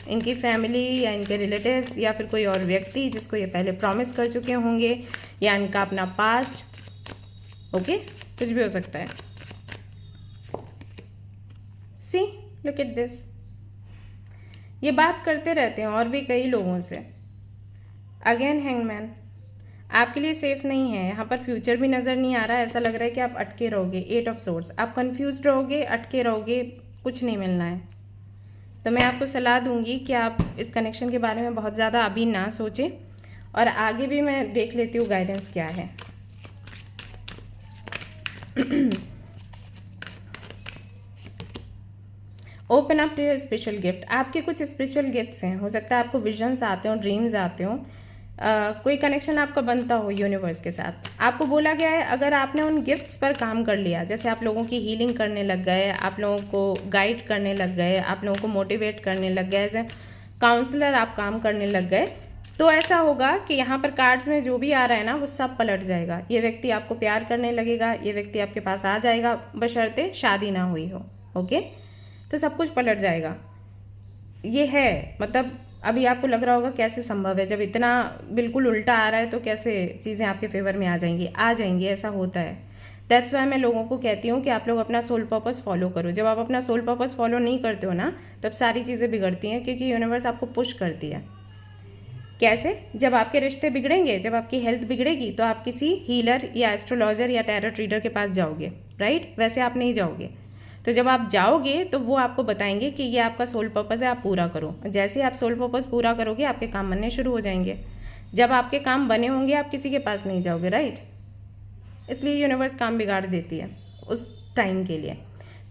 इनकी फैमिली या इनके रिलेटिव्स या फिर कोई और व्यक्ति जिसको ये पहले प्रॉमिस कर चुके होंगे, या इनका अपना पास्ट। ओके, कुछ भी हो सकता है। सी, लुक एट दिस। ये बात करते रहते हैं और भी कई लोगों से। अगेन हैंगमैन, आपके लिए सेफ नहीं है। यहाँ पर फ्यूचर भी नज़र नहीं आ रहा है। ऐसा लग रहा है कि आप अटके रहोगे। 8 ऑफ सोर्ड्स, आप कंफ्यूज रहोगे, अटके रहोगे, कुछ नहीं मिलना है। तो मैं आपको सलाह दूंगी कि आप इस कनेक्शन के बारे में बहुत ज़्यादा अभी ना सोचें, और आगे भी मैं देख लेती हूँ गाइडेंस क्या है। Open up to your spiritual gift. आपके कुछ स्पिरिचुअल गिफ्ट्स हैं, हो सकता है आपको विजन्स आते हो, ड्रीम्स आते हो, कोई कनेक्शन आपका बनता हो यूनिवर्स के साथ। आपको बोला गया है अगर आपने उन गिफ्ट्स पर काम कर लिया, जैसे आप लोगों की हीलिंग करने लग गए, आप लोगों को गाइड करने लग गए, आप लोगों को मोटिवेट करने लग गए, एज ए काउंसलर आप काम करने लग गए, तो ऐसा होगा कि यहाँ पर कार्ड्स में जो भी आ रहा है ना, वो सब पलट जाएगा। ये व्यक्ति आपको प्यार करने लगेगा, ये व्यक्ति आपके पास आ जाएगा, बशर्ते शादी ना हुई हो। ओके, तो सब कुछ पलट जाएगा। ये है, मतलब अभी आपको लग रहा होगा कैसे संभव है, जब इतना बिल्कुल उल्टा आ रहा है तो कैसे चीज़ें आपके फेवर में आ जाएंगी, ऐसा होता है। दैट्स वाई मैं लोगों को कहती हूँ कि आप लोग अपना सोल पर्पस फॉलो करो। जब आप अपना सोल पर्पस फॉलो नहीं करते हो ना, तब सारी चीज़ें बिगड़ती हैं, क्योंकि यूनिवर्स आपको पुश करती है। कैसे? जब आपके रिश्ते बिगड़ेंगे, जब आपकी हेल्थ बिगड़ेगी तो आप किसी हीलर या एस्ट्रोलॉजर या टैरो रीडर के पास जाओगे, राइट? वैसे आप नहीं जाओगे। तो जब आप जाओगे तो वो आपको बताएंगे कि ये आपका सोल पर्पस है, आप पूरा करो। जैसे ही आप सोल पर्पस पूरा करोगे आपके काम बनने शुरू हो जाएंगे। जब आपके काम बने होंगे आप किसी के पास नहीं जाओगे, राइट? इसलिए यूनिवर्स काम बिगाड़ देती है उस टाइम के लिए।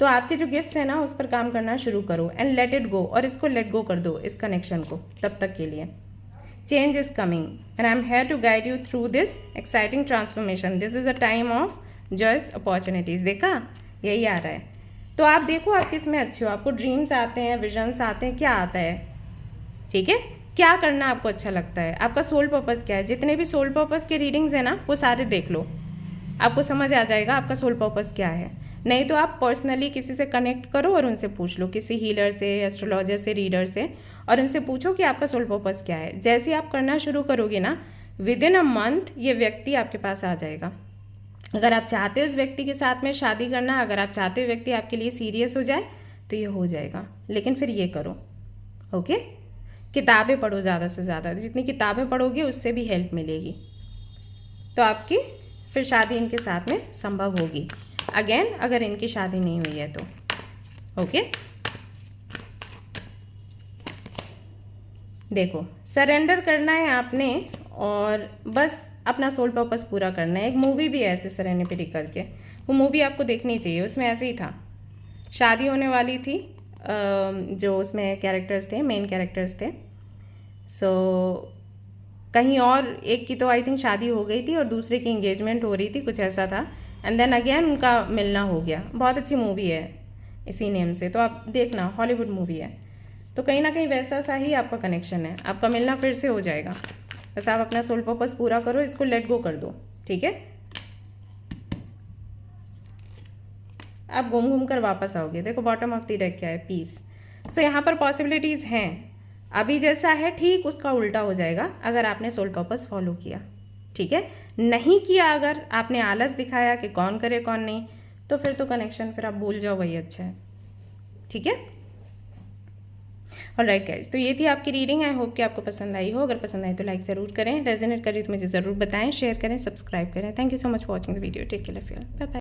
तो आपके जो गिफ्ट्स हैं ना उस पर काम करना शुरू करो एंड लेट इट गो, और इसको लेट गो कर दो, इस कनेक्शन को तब तक के लिए। Change is coming and I am here to guide you through this exciting transformation. This is a time of joys opportunities. देखा, यही आ रहा है। तो आप देखो आप किस में अच्छे हो, आपको ड्रीम्स आते हैं, विजन्स आते हैं, क्या आता है, ठीक है? क्या करना आपको अच्छा लगता है, आपका सोल पर्पस क्या है? जितने भी सोल पर्पस के रीडिंग्स हैं ना वो सारे देख लो, आपको समझ आ जाएगा आपका सोल पर्पस क्या है। नहीं तो आप पर्सनली किसी से कनेक्ट करो और उनसे पूछ लो, किसी हीलर से, एस्ट्रोलॉजर से, रीडर से, और उनसे पूछो कि आपका सोल पर्पस क्या है। जैसे आप करना शुरू करोगे ना, विद इन अ मंथ ये व्यक्ति आपके पास आ जाएगा। अगर आप चाहते हो उस व्यक्ति के साथ में शादी करना, अगर आप चाहते हो व्यक्ति आपके लिए सीरियस हो जाए तो ये हो जाएगा। लेकिन फिर ये करो, ओके? किताबें पढ़ो ज़्यादा से ज़्यादा, जितनी किताबें पढ़ोगे उससे भी हेल्प मिलेगी, तो आपकी फिर शादी इनके साथ में संभव होगी। अगेन अगर इनकी शादी नहीं हुई है तो, ओके? देखो, सरेंडर करना है आपने और बस अपना सोल पर्पस पूरा करना है। एक मूवी भी है ऐसे सेरेनिटी करके, वो मूवी आपको देखनी चाहिए। उसमें ऐसे ही था, शादी होने वाली थी, जो उसमें कैरेक्टर्स थे, मेन कैरेक्टर्स थे। सो कहीं और एक की तो आई थिंक शादी हो गई थी और दूसरे की एंगेजमेंट हो रही थी, कुछ ऐसा था। एंड देन अगेन उनका मिलना हो गया। बहुत अच्छी मूवी है इसी नेम से, तो आप देखना, हॉलीवुड मूवी है। तो कहीं ना कहीं वैसा सा ही आपका कनेक्शन है, आपका मिलना फिर से हो जाएगा। बस आप अपना सोल पर्पस पूरा करो, इसको लेट गो कर दो, ठीक है? आप घूम घूम कर वापस आओगे। देखो बॉटम ऑफ द डेक क्या है, पीस। सो यहाँ पर पॉसिबिलिटीज़ हैं, अभी जैसा है ठीक उसका उल्टा हो जाएगा अगर आपने सोल पर्पस फॉलो किया, ठीक है? नहीं किया, अगर आपने आलस दिखाया कि कौन करे कौन नहीं, तो फिर तो कनेक्शन फिर आप भूल जाओ, वही अच्छा है, ठीक है? ऑलराइट गाइस, तो ये थी आपकी रीडिंग। आई होप कि आपको पसंद आई हो। अगर पसंद आई तो लाइक ज़रूर करें, रेजोनेट करी तो मुझे ज़रूर बताएं, शेयर करें, सब्सक्राइब करें। Thank you so much for watching the video. Take care, bye bye.